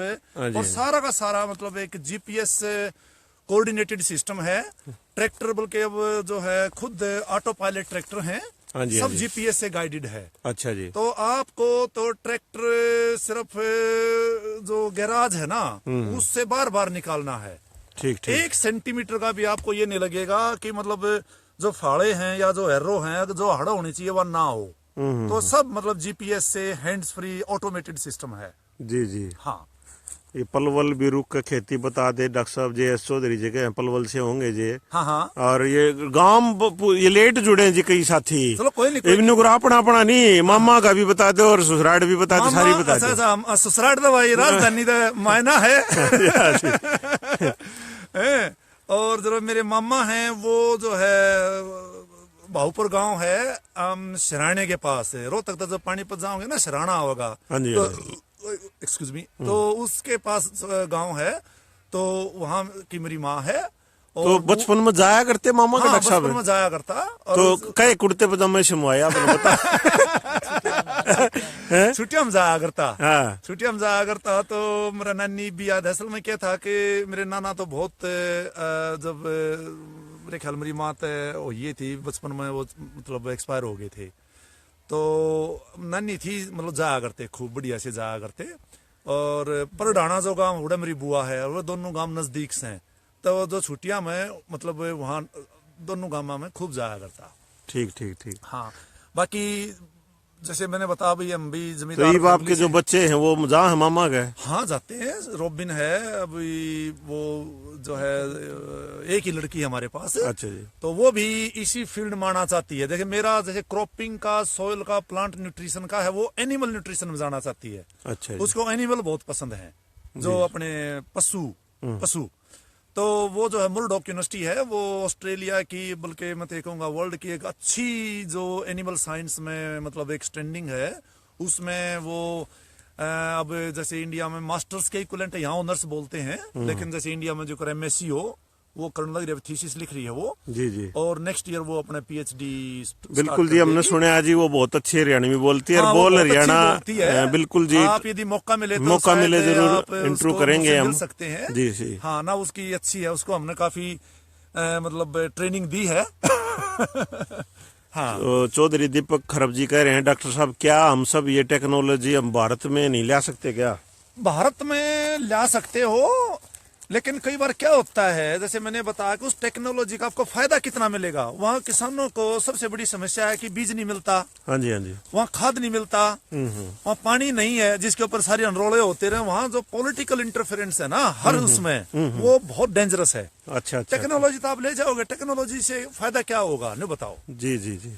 और सारा का सारा मतलब एक जीपीएस कोऑर्डिनेटेड सिस्टम है। ट्रैक्टर बल्कि अब जो है खुद ऑटो पायलट ट्रैक्टर है, सब जीपीएस से गाइडेड है। अच्छा जी। तो आपको तो ट्रैक्टर सिर्फ जो गैराज है ना उससे बार बार निकालना है। ठीक। 1 सेंटीमीटर का भी आपको ये नहीं लगेगा कि मतलब जो फाड़े हैं या जो एरो हैं जो हड़ा होनी चाहिए वह ना हो। तो सब मतलब जीपीएस से हैंड्स फ्री ऑटोमेटेड सिस्टम है जी। हाँ। ये पलवल बिरुक का खेती बता दे डॉक्टर साहब जी एस चौधरी जी के पलवल से होंगे जी। हाँ। और ये गांव ये लेट जुड़े जी कई साथी। चलो कोई नहीं, इवनु अपना नहीं मामा का भी बता दे और ससुराल भी बता दे, सारी बता दे। अच्छा ससुराल तो भाई राजधानी तो मायना है। और जो मेरे मामा हैं वो जो है भाऊपुर गांव है शराणे के पास है। रोहतक तक जब पानीपत जाओगे ना शराणा होगा, एक्सक्यूज मी, तो उसके पास गांव है, तो वहां की मेरी माँ है। और तो बचपन में जाया करते मामा का डॉक्टर साहब? बचपन में जाया करता। तो कई कुर्ते पजामे शमवाया आपने बता। छुट्टियां में जाया करता। हाँ। छुट्टियां में जाया करता तो मेरा नानी भी याद है। असल में क्या था कि मेरे नाना तो बहुत जब मेरे ख्याल मेरी माँ तो ये थी बचपन में, वो मतलब एक्सपायर हो गए थे, तो नानी थी मतलब जाया करते, खूब बढ़िया से जाया करते। और परडाना जो गांव उड़ा मेरी बुआ है, और वो दोनों गांव नजदीक से हैं, तो जो छुट्टियां में मतलब वहाँ दोनों गांव में खूब जाया करता। ठीक ठीक ठीक। हाँ, बाकी जैसे मैंने बताया भाई हम भी तो जमींदार ये आपके फैमिली जो से- बच्चे हैं वो जहाँ है मामा गए? हाँ जाते हैं। रोबिन है अभी, वो जो है एक ही लड़की है हमारे पास। अच्छा जी। तो वो भी इसी फील्ड में आना चाहती है। देखिए मेरा जैसे क्रॉपिंग का, सॉइल का, प्लांट न्यूट्रिशन का है, वो एनिमल न्यूट्रिशन में जाना चाहती है। अच्छा जी। उसको एनिमल बहुत पसंद है, जो अपने पशु। तो वो जो है मुरडॉक यूनिवर्सिटी है, वो ऑस्ट्रेलिया की, बल्कि मैं तो कहूँगा वर्ल्ड की एक अच्छी जो एनिमल साइंस में मतलब एक स्टैंडिंग है, उसमें वो अब जैसे इंडिया में मास्टर्स के इक्विवेलेंट है, यहाँ ऑनर्स बोलते हैं, लेकिन जैसे इंडिया में जो कर MSc हो, वो करने लग रही है, थीसिस लिख रही है वो। जी जी। और नेक्स्ट ईयर वो अपने PhD बिल्कुल जी, हमने सुना है जी वो बहुत अच्छी हरियाणवी बोलती है, और हाँ, वो बोल बहुत अच्छी हरियाणा। बोलती है। बिल्कुल जी। आप यदि मौका मिले तो मौका मिले शायद जरूर आप इंटरव्यू उसको करेंगे मुझसे हम। मिल सकते हैं। जी जी। हाँ ना, उसकी अच्छी है, उसको हमने काफी मतलब ट्रेनिंग दी है। हाँ। तो चौधरी दीपक खरब जी कह रहे हैं, डॉक्टर साहब क्या हम सब ये टेक्नोलॉजी हम भारत में नहीं ला सकते क्या? भारत में ला सकते हो, लेकिन कई बार क्या होता है, जैसे मैंने बताया कि उस टेक्नोलॉजी का आपको फायदा कितना मिलेगा। वहाँ किसानों को सबसे बड़ी समस्या है कि बीज नहीं मिलता, हाँ जी हाँ जी। वहाँ खाद नहीं मिलता, वहाँ पानी नहीं है जिसके ऊपर सारे अनरोले होते रहे। वहाँ जो पॉलिटिकल इंटरफेरेंस है ना हर उसमें, वो बहुत डेंजरस है। अच्छा अच्छा। टेक्नोलॉजी तो आप ले जाओगे, टेक्नोलॉजी से फायदा क्या होगा नहीं बताओ। जी जी जी।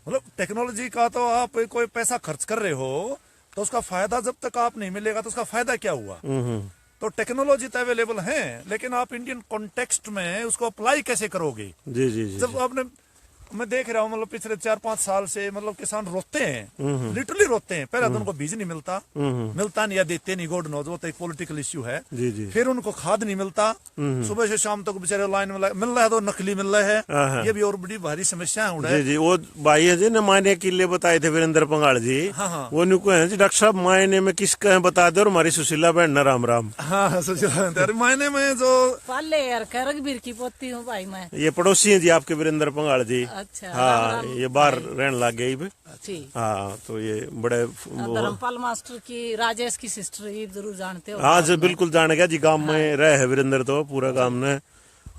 मतलब टेक्नोलॉजी का तो आप कोई पैसा खर्च कर रहे हो, तो उसका फायदा जब तक आप नहीं मिलेगा तो उसका फायदा क्या हुआ। तो टेक्नोलॉजी तो अवेलेबल है, लेकिन आप इंडियन कॉन्टेक्स्ट में उसको अप्लाई कैसे करोगे। जी जी जी। जब आपने, मैं देख रहा हूँ मतलब पिछले 4-5 साल से मतलब किसान रोते हैं, लिटरली रोते हैं। पहले तो उनको बीज नहीं मिलता, मिलता नहीं या देते नहीं, गॉड नोज, वो तो एक पॉलिटिकल इश्यू है। जी जी। फिर उनको खाद नहीं मिलता, सुबह से शाम तक बेचारे लाइन में मिल रहा है तो नकली मिल रहा है। ये भी और बड़ी भारी समस्या है। जी जी। वो भाई है जी ने मायने के लिए बताए थे वीरेंद्र पंगाल जी। हाँ हाँ। वो नुको है जी, डॉक्टर साहब मायने में किसका है बता दो, और हमारी सुशीला बहन न राम राम। हाँ सोचिए मायने में जो पाले यार रघबीर की पोती हूँ भाई मैं। ये पड़ोसी हैं जी आपके वीरेंद्र पंगाल जी। अच्छा। हाँ, ये बाहर रहने लग गई। ठीक। हाँ, तो ये बड़े धर्मपाल मास्टर की, राजेश की सिस्टर, ये जरूर जानते हो। हाँ जी बिल्कुल जान गया जी, गांव में रहे है वीरेंद्र तो पूरा गांव ने।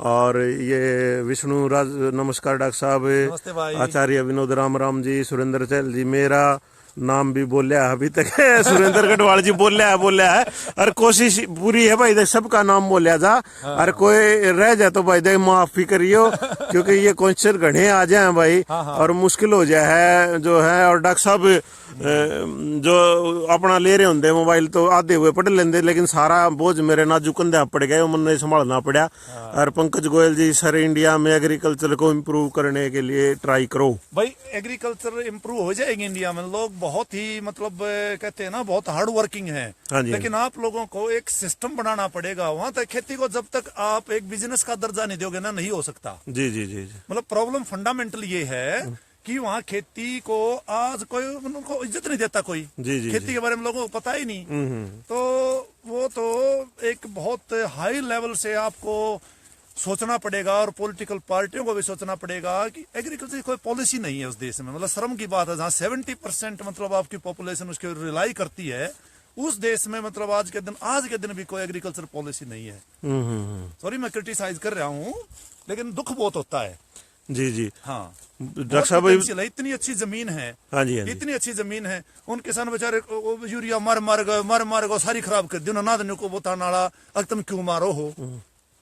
और ये विष्णु राज, नमस्कार डॉक्टर साहब। नमस्ते भाई। आचार्य विनोद राम राम जी, सुरेंद्र चहल जी, मेरा नाम भी बोलिया अभी तक सुरेंद्र गढ़वाल जी बोलिया है। और कोशिश पूरी है भाई देख सबका नाम बोलिया जा। और कोई रह जाए तो भाई देख माफी करियो, क्योंकि ये क्वेश्चन घने आ जाए भाई। और मुश्किल हो जाए जो है। और डॉक्टर साहब जो अपना ले रहे होंगे मोबाइल तो आधे हुए पढ़ लेंगे, लेकिन सारा बोझ मेरे नाजुक कंधे पड़ गए, मैंने संभालना पड़ा। और पंकज गोयल जी, सर इंडिया में एग्रीकल्चर को इम्प्रूव करने के लिए ट्राई करो। भाई एग्रीकल्चर इम्प्रूव हो जाएगी इंडिया में। लोग बहुत ही मतलब कहते हैं ना बहुत हार्ड वर्किंग है। हाँ जी। लेकिन आप लोगों को एक सिस्टम बनाना पड़ेगा। वहां तक खेती को जब तक आप एक बिजनेस का दर्जा नहीं दोगे ना, नहीं हो सकता। जी जी जी। मतलब प्रॉब्लम फंडामेंटल ये है कि वहाँ खेती को आज कोई उनको इज्जत नहीं देता कोई। जी जी खेती के बारे में लोगों को पता ही नहीं। तो वो तो एक बहुत हाई लेवल से आपको सोचना पड़ेगा, और पॉलिटिकल पार्टियों को भी सोचना पड़ेगा कि एग्रीकल्चर की कोई पॉलिसी नहीं है उस देश में। मतलब शर्म की बात है, जहाँ 70% मतलब आपकी पॉपुलेशन उसके रिलाई करती है, उस देश में मतलब आज के दिन भी कोई एग्रीकल्चर पॉलिसी नहीं है। सॉरी मैं क्रिटिसाइज कर रहा हूँ, लेकिन दुख बहुत होता है। जी जी। हाँ डॉक्टर साहब इतनी अच्छी जमीन है। हाँ जी हाँ जी। इतनी अच्छी जमीन है, उन किसान बेचारे यूरिया मार गए सारी खराब कर दी। उन्होंने को बता नाला अब तुम क्यों मारो हो।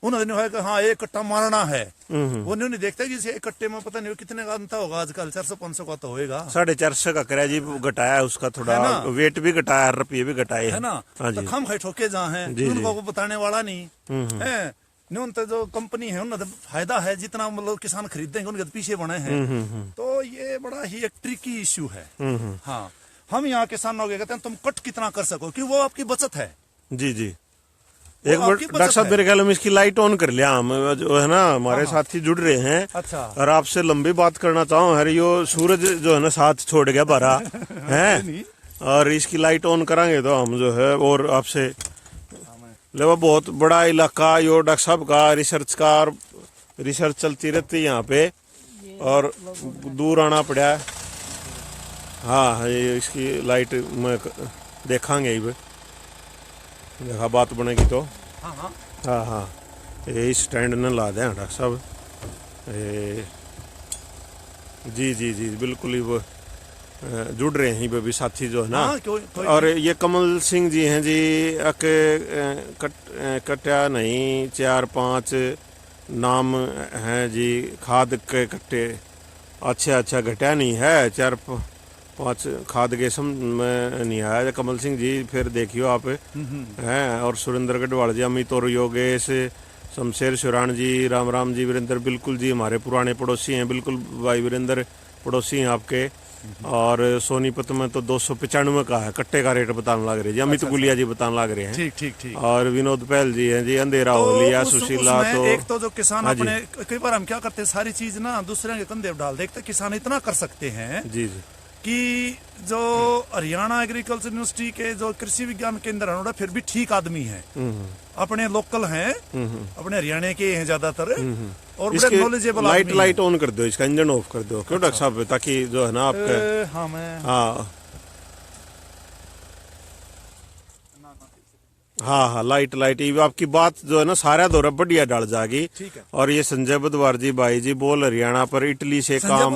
उन्होंने है कि हाँ एक कट्टा मारना है। वो नहीं देखते कि एक कट्टे में पता नहीं कितने का अंतर होगा। आजकल 400-500 का तो होएगा। 450 का कराया जी, घटाया उसका थोड़ा, वेट भी घटाया, रुपये भी घटाए है ना। तो हम खाई ठोके जहाँ है, उनको बताने वाला नहीं है। तो जो कंपनी है उन्हें फायदा है, जितना मतलब किसान खरीदेंगे उनके पीछे बने हैं। तो ये बड़ा ही एक ट्रिकी इश्यू है। हाँ, हम यहाँ किसानों के कहते हैं तुम कट कितना कर सको, कि वो आपकी बचत है। जी जी। एक मिनट डॉक्टर साहब, मेरे ख्याल में इसकी लाइट ऑन कर लिया हम, जो है ना हमारे साथी जुड़ रहे हैं। अच्छा। और आपसे लंबी बात करना चाहूँ, हर यो सूरज जो है ना साथ छोड़ गया बारा है, और इसकी लाइट ऑन कराएंगे तो हम जो है और आपसे ले बहुत बड़ा इलाका यो डॉक्टर साहब का रिसर्च चलती रहती है यहाँ पे, और दूर आना पड़ा है। हाँ, ये इसकी लाइट में देखांगे ही, देखा बात बनेगी तो। हाँ हाँ, ये स्टैंड न ला दें डॉक्टर साहब। जी जी जी बिल्कुल ही वो जुड़ रहे हैं भी साथी जो है ना। और ये कमल सिंह जी हैं जी, कट्या नहीं 4-5 नाम हैं जी, खाद के कट्टे। अच्छा घटा नहीं है, 4-5 खाद के सम में नहीं आया कमल सिंह जी, फिर देखियो आप हैं। और सुरेंद्र गढ़वाल जी, अमित और योगेश, शमशेर शिवरान जी, राम जी, वीरेंद्र बिल्कुल जी हमारे पुराने पड़ोसी हैं, बिल्कुल भाई वीरेंद्र पड़ोसी हैं आपके। और सोनीपत में तो 295 का है, कट्टे का रेट बताने लग रहे हैं जी, अमित गुलिया जी बताने लग रहे हैं। ठीक। और विनोद पहल जी हैं जी, अंधेरा हो लिया, सुशीला। तो एक तो जो किसान अपने, कई बार हम क्या करते हैं, सारी चीज ना दूसरे के कंधे पर डाल देखते, किसान इतना कर सकते हैं जी जी कि जो हरियाणा एग्रीकल्चर यूनिवर्सिटी के जो कृषि विज्ञान केंद्र है, फिर भी ठीक आदमी है, अपने लोकल हैं, अपने हरियाणा के हैं ज्यादातर, और बड़े नॉलेजेबल। लाइट ऑन कर दो, इसका इंजन ऑफ कर दो, क्यों डॉक्टर साहब, ताकि जो है ना आपका। हाँ, लाइट ये आपकी बात जो है ना सारा दौरा बढ़िया डाल जाएगी। और ये संजय बुधवार जी भाई जी बोल हरियाणा पर इटली से काम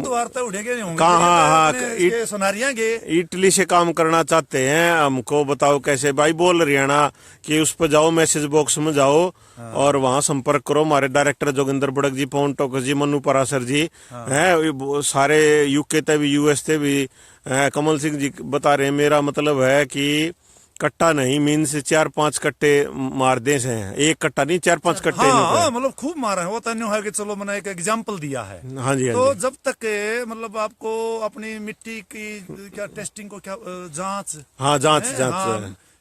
इटली से काम करना चाहते हैं, हमको बताओ कैसे। भाई बोल हरियाणा कि उस पर जाओ, मैसेज बॉक्स में जाओ और वहाँ संपर्क करो। हमारे डायरेक्टर जोगिंदर बड़क जी, पवन टोकस जी, मनु परासर जी हैं, सारे यूके ते भी, यूएस ते भी। कमल सिंह जी बता रहे हैं, मेरा मतलब है कि कट्टा नहीं, मीन्स 4-5 कट्टे मार दे से हैं, एक कट्टा नहीं 4-5 कट्टे। हाँ, मतलब खूब मारा है वो, तो है कि चलो मैंने एक एग्जांपल दिया है। हाँ जी, तो जब तक मतलब आपको अपनी मिट्टी की क्या टेस्टिंग को क्या जांच, जांच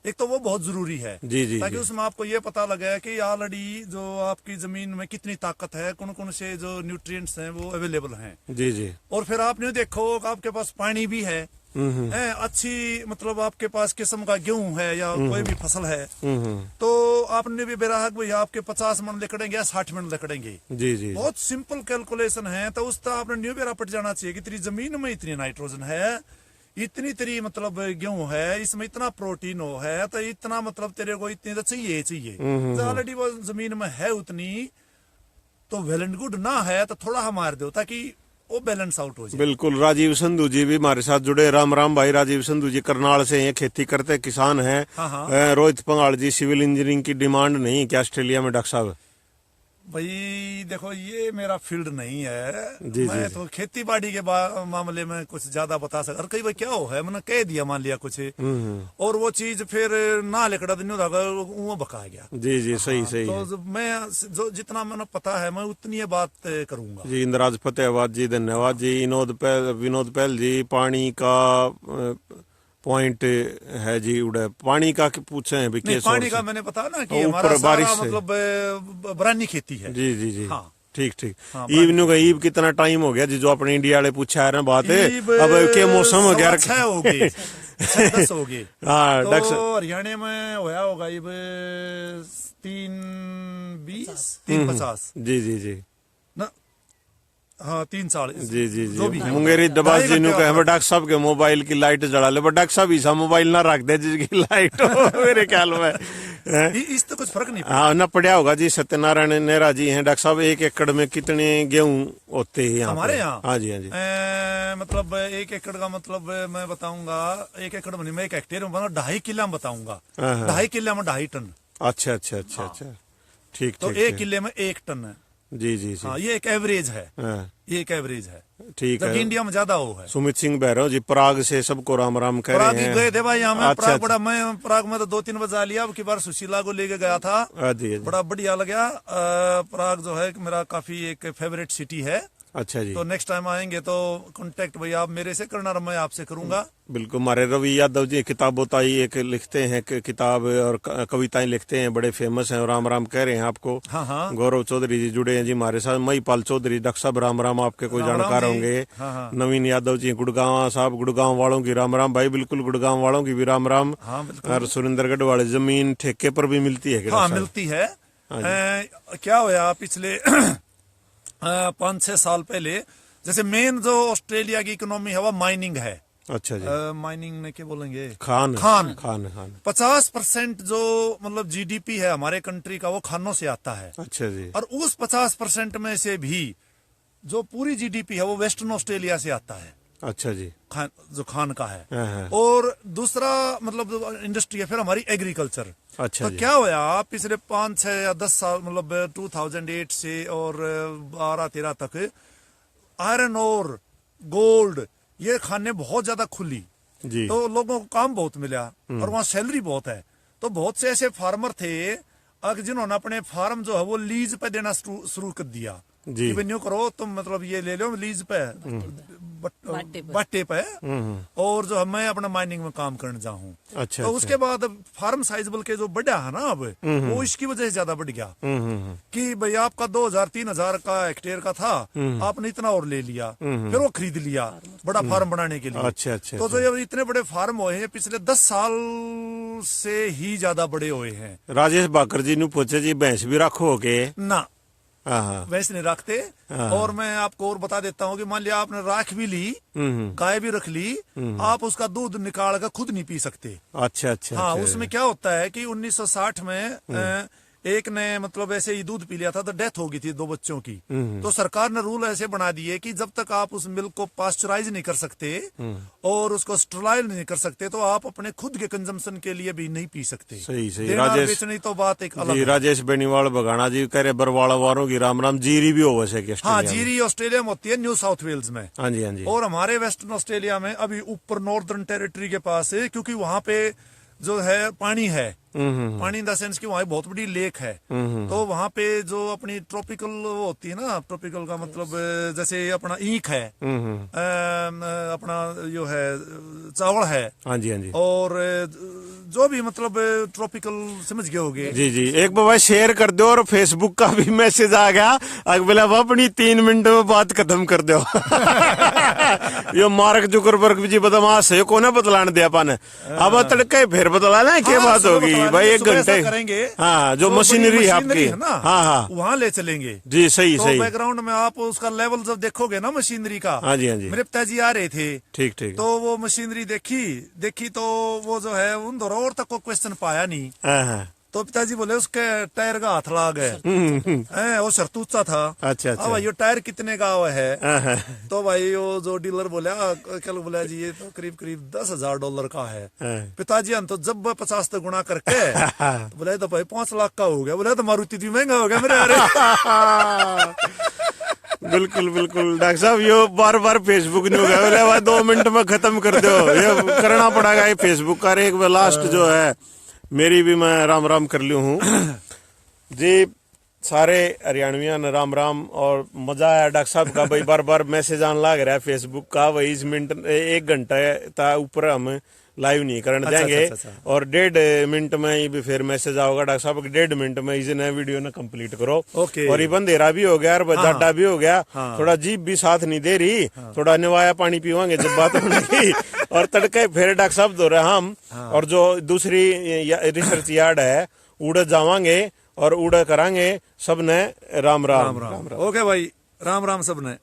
एक तो वो बहुत जरूरी है जी, ताकि उसमें आपको ये पता लगे कि ऑलरेडी जो आपकी जमीन में कितनी ताकत है, कौन से जो न्यूट्रिएंट्स हैं वो अवेलेबल हैं जी। और फिर आपने देखो आपके पास पानी भी है, अच्छी मतलब आपके पास किस्म का गेहूं है या कोई भी फसल है, तो आपने भी बेरा भाई आपके 50 मन लकड़ेंगे या 60 मन लकड़ेंगे जी। बहुत सिंपल कैलकुलेशन है। तो उसका आपने न्यू बेरा पट जाना चाहिए कि तेरी जमीन में इतनी नाइट्रोजन है, इतनी तेरी मतलब गेहूं है, इसमें इतना प्रोटीन है, तो इतना मतलब तेरे को इतनी तो चाहिए। तो ऑलरेडी वो जमीन में है उतनी, तो वेल एंड गुड ना है तो थोड़ा हम मार दो ताकि वो बैलेंस आउट हो जाए। बिल्कुल। राजीव संधू जी भी हमारे साथ जुड़े, राम भाई। राजीव संधू जी करनाल से हैं, खेती करते किसान हैं। रोहित पंगाल जी, सिविल इंजीनियरिंग की डिमांड नहीं क्या ऑस्ट्रेलिया में डॉक्टर साहब? भाई देखो, ये मेरा फील्ड नहीं है मैं तो खेती बाड़ी के मामले में कुछ ज्यादा बता सकता। और कई बार क्या हो है, मैंने कह दिया मान लिया कुछ, और वो चीज फिर ना लेकर वो बका गया जी। सही तो मैं जो जितना मैंने पता है मैं उतनी बात करूंगा जी। इंद्राज फतेहाबाद जी, धन्यवाद जी। विनोद पहल जी, पानी का पॉइंट है जी, उड़े पानी का पूछे हैं भी, पानी का मैंने बताया ना कि हमारा सारा मतलब बरानी खेती है जी। हाँ, ठीक। ईब कितना टाइम हो गया जी, जो अपने इंडिया वाले पूछा है ना बात है, अब के मौसम हो गया, 6 हो गए 10 हो गए। तो हरियाणा में होया होगा ईब 3:20 3:50 जी ना। हाँ, 3 साल जी। मुंगेरी दबास जी ने कहा डॉक्टर साहब के मोबाइल की लाइट जला ले, डॉक्टर साहब ऐसा मोबाइल ना रख दे जिसकी लाइट हो मेरे ख्याल में इस तो कुछ फर्क नहीं हाँ ना पड़ा होगा जी। सत्यनारायण नेहरा जी हैं, डॉक्टर साहब 1 एकड़ में कितने गेहूं होते हैं हमारे यहाँ? हाँ जी मतलब 1 एकड़ का मतलब मैं बताऊंगा, 1 एकड़ में 1 हेक्टेयर में 2.5 किला में बताऊंगा, 2.5 किला में 2.5 टन। अच्छा ठीक। तो 1 किले में 1 टन है जी। हाँ, ये एक एवरेज है, ये एक एवरेज है, ठीक है। इंडिया में ज्यादा हो है। सुमित सिंह बहरो जी प्राग से सबको राम कह रहे हैं। गए थे भाई यहाँ प्राग बड़ा, मैं प्राग में तो 2-3 बजा लिया। अब की बार सुशीला को लेके गया था, बड़ा बढ़िया लगा। प्राग जो है मेरा काफी एक फेवरेट सिटी है। अच्छा जी। तो नेक्स्ट टाइम आएंगे तो कांटेक्ट भाई आप मेरे से करना, मैं आपसे करूंगा। बिल्कुल। हमारे रवि यादव जी किताबोताई एक लिखते हैं, किताब और कविताएं लिखते हैं, बड़े फेमस हैं। राम राम कह रहे हैं आपको। हाँ हाँ। गौरव चौधरी जी जुड़े हैं जी हमारे साथ। महिपाल चौधरी, डॉक्टर साहब राम राम, आपके कोई राम राम जानकार जी। होंगे। हाँ हाँ। नवीन यादव जी गुड़गांव साहब, गुड़गांव वालों की राम राम भाई। बिल्कुल गुड़गांव वालों की भी राम राम। हाँ बिल्कुल। और सुरेंद्रगढ़ वाले जमीन ठेके पर भी मिलती है क्या हाँ साहब? मिलती है। क्या हुआ पिछले 5-6 साल पहले, जैसे मेन जो ऑस्ट्रेलिया की इकोनॉमी है वो माइनिंग है। अच्छा जी। माइनिंग में क्या बोलेंगे, खान खान। खान खान 50% जो मतलब जीडीपी है हमारे कंट्री का वो खानों से आता है। अच्छा जी। और उस 50% में से भी जो पूरी जीडीपी है वो वेस्टर्न ऑस्ट्रेलिया से आता है। अच्छा जी। खान, जो खान का है। हाँ। और दूसरा मतलब इंडस्ट्री है फिर हमारी एग्रीकल्चर। अच्छा तो जी। क्या हुआ पिछले 5-6 या 10 साल मतलब 2008 से और 12-13 तक आयरन और गोल्ड ये खाने बहुत ज्यादा खुली जी। तो लोगों को काम बहुत मिला और वहाँ सैलरी बहुत है। तो बहुत से ऐसे फार्मर थे जिन्होंने अपने फार्म जो है वो लीज पे देना शुरू कर दिया जी। कि न्यू करो तुम, मतलब ये ले लो लीज पे, बट्टे पे, और जो है मैं अपना माइनिंग में काम करने जाऊँ। अच्छा। तो उसके बाद फार्म साइजेबल के जो बढ़ा है ना अब वो इसकी वजह से ज्यादा बढ़ गया कि भाई आपका 2000-3000 का हेक्टेयर का था, आपने इतना और ले लिया, फिर वो खरीद लिया बड़ा फार्म बनाने के लिए। अच्छा अच्छा। तो जो ये इतने बड़े फार्म हुए हैं पिछले 10 साल से ही ज्यादा बड़े हुए हैं। राजेश बाकर जी ने पूछे जी भैंस भी रखो के? ना हाँ। वैसे नहीं रखते। और मैं आपको और बता देता हूँ कि मान लिया आपने राख भी ली, गाय भी रख ली, आप उसका दूध निकाल कर खुद नहीं पी सकते। अच्छा अच्छा। हाँ अच्छा। उसमें क्या होता है कि 1960 में एक ने मतलब ऐसे ही दूध पी लिया था तो डेथ हो गई थी 2 बच्चों की। तो सरकार ने रूल ऐसे बना दिए कि जब तक आप उस मिल्क को पास्चराइज नहीं कर सकते और उसको स्टरलाइज नहीं कर सकते तो आप अपने खुद के कंजम्पशन के लिए भी नहीं पी सकते। सही सही। देना और राजेश बेचनी तो बात एक अलग जी। है। राजेश बेनीवाल बगाना जी कह रहे बरवाड़ा वालों की राम राम। जीरी भी हो वैसे कि हाँ जीरी ऑस्ट्रेलिया में होती है, न्यू साउथ वेल्स में। हाँ जी हाँ जी। और हमारे वेस्टर्न ऑस्ट्रेलिया में अभी ऊपर नॉर्दर्न टेरिटरी के पास है, क्योंकि वहां पे जो है पानी है, पानी इन द सेंस कि वहाँ बहुत बड़ी लेक है। तो वहाँ पे जो अपनी ट्रॉपिकल होती है ना, ट्रॉपिकल का मतलब जैसे अपना ईख है, अपना जो है चावल है। हाँ जी हाँ जी। और जो भी मतलब ट्रॉपिकल समझ गए होगे। जी जी। एक बाबा शेयर कर दो। और फेसबुक का भी मैसेज आ गया, अगला अपनी 3 मिनट में बात खत्म कर दो। यो मार्क जुकरबर्ग जी बदमाश है, कोने बतलाने दिया पाने। अब तड़के फिर बतलाना क्या बात होगी भाई? 1 घंटे करेंगे। हाँ जो मशीनरी है आपकी है ना, हाँ हाँ वहाँ ले चलेंगे जी। सही तो सही। बैकग्राउंड में आप उसका लेवल जब देखोगे ना मशीनरी का। हाँ जी हाँ जी। मेरे पिताजी आ रहे थे, ठीक ठीक। तो वो मशीनरी देखी तो वो जो है उन दोनों और तक को क्वेश्चन पाया नहीं। हाँ हाँ। तो पिताजी बोले उसके टायर का हाथ लगा गए। वो शर्तूचा था। अच्छा अच्छा। भाई ये टायर कितने का है? हाँ। तो भाई वो जो डीलर बोला कल बोला जी ये तो करीब $10,000 का है। पिताजी हम तो जब 50 तक गुणा करके तो बोले तो भाई 5 लाख का हो गया। बोले तो मारुति भी महंगा हो गया मेरे यार। बिल्कुल बिल्कुल डॉक्टर साहब, यो बार बार फेसबुक नहीं हो गया। बोले भाई 2 मिनट में खत्म कर दो, ये करना पड़ेगा ये फेसबुक का। एक लास्ट जो है मेरी भी मैं राम राम कर ली हूँ जी। सारे हरियाणवियों ने राम राम। और मजा आया डॉक्टर साहब का भाई, बार बार मैसेज आने लग रहा है फेसबुक का। वही 1 घंटा ऊपर हम लाइव नहीं करने देंगे। अच्छा। और 1.5 मिनट में ही भी फिर मैसेज आओगा डॉक्टर साहब 1.5 मिनट में इस नए वीडियो ने कंप्लीट करो। ओके। और ये अंधेरा भी हो गया और बजाडा भी हो गया। थोड़ा जीभ भी साथ नहीं दे रही। थोड़ा निवाया पानी पीवांगे जब बात होगी। और तड़के फिर डॉक्टर साहब दो रहे हम। और जो दूसरी रिसर्च यार्ड है उड़ जावांगे और उड़ करांगे सबने। राम राम। ओके भाई, राम राम सबने।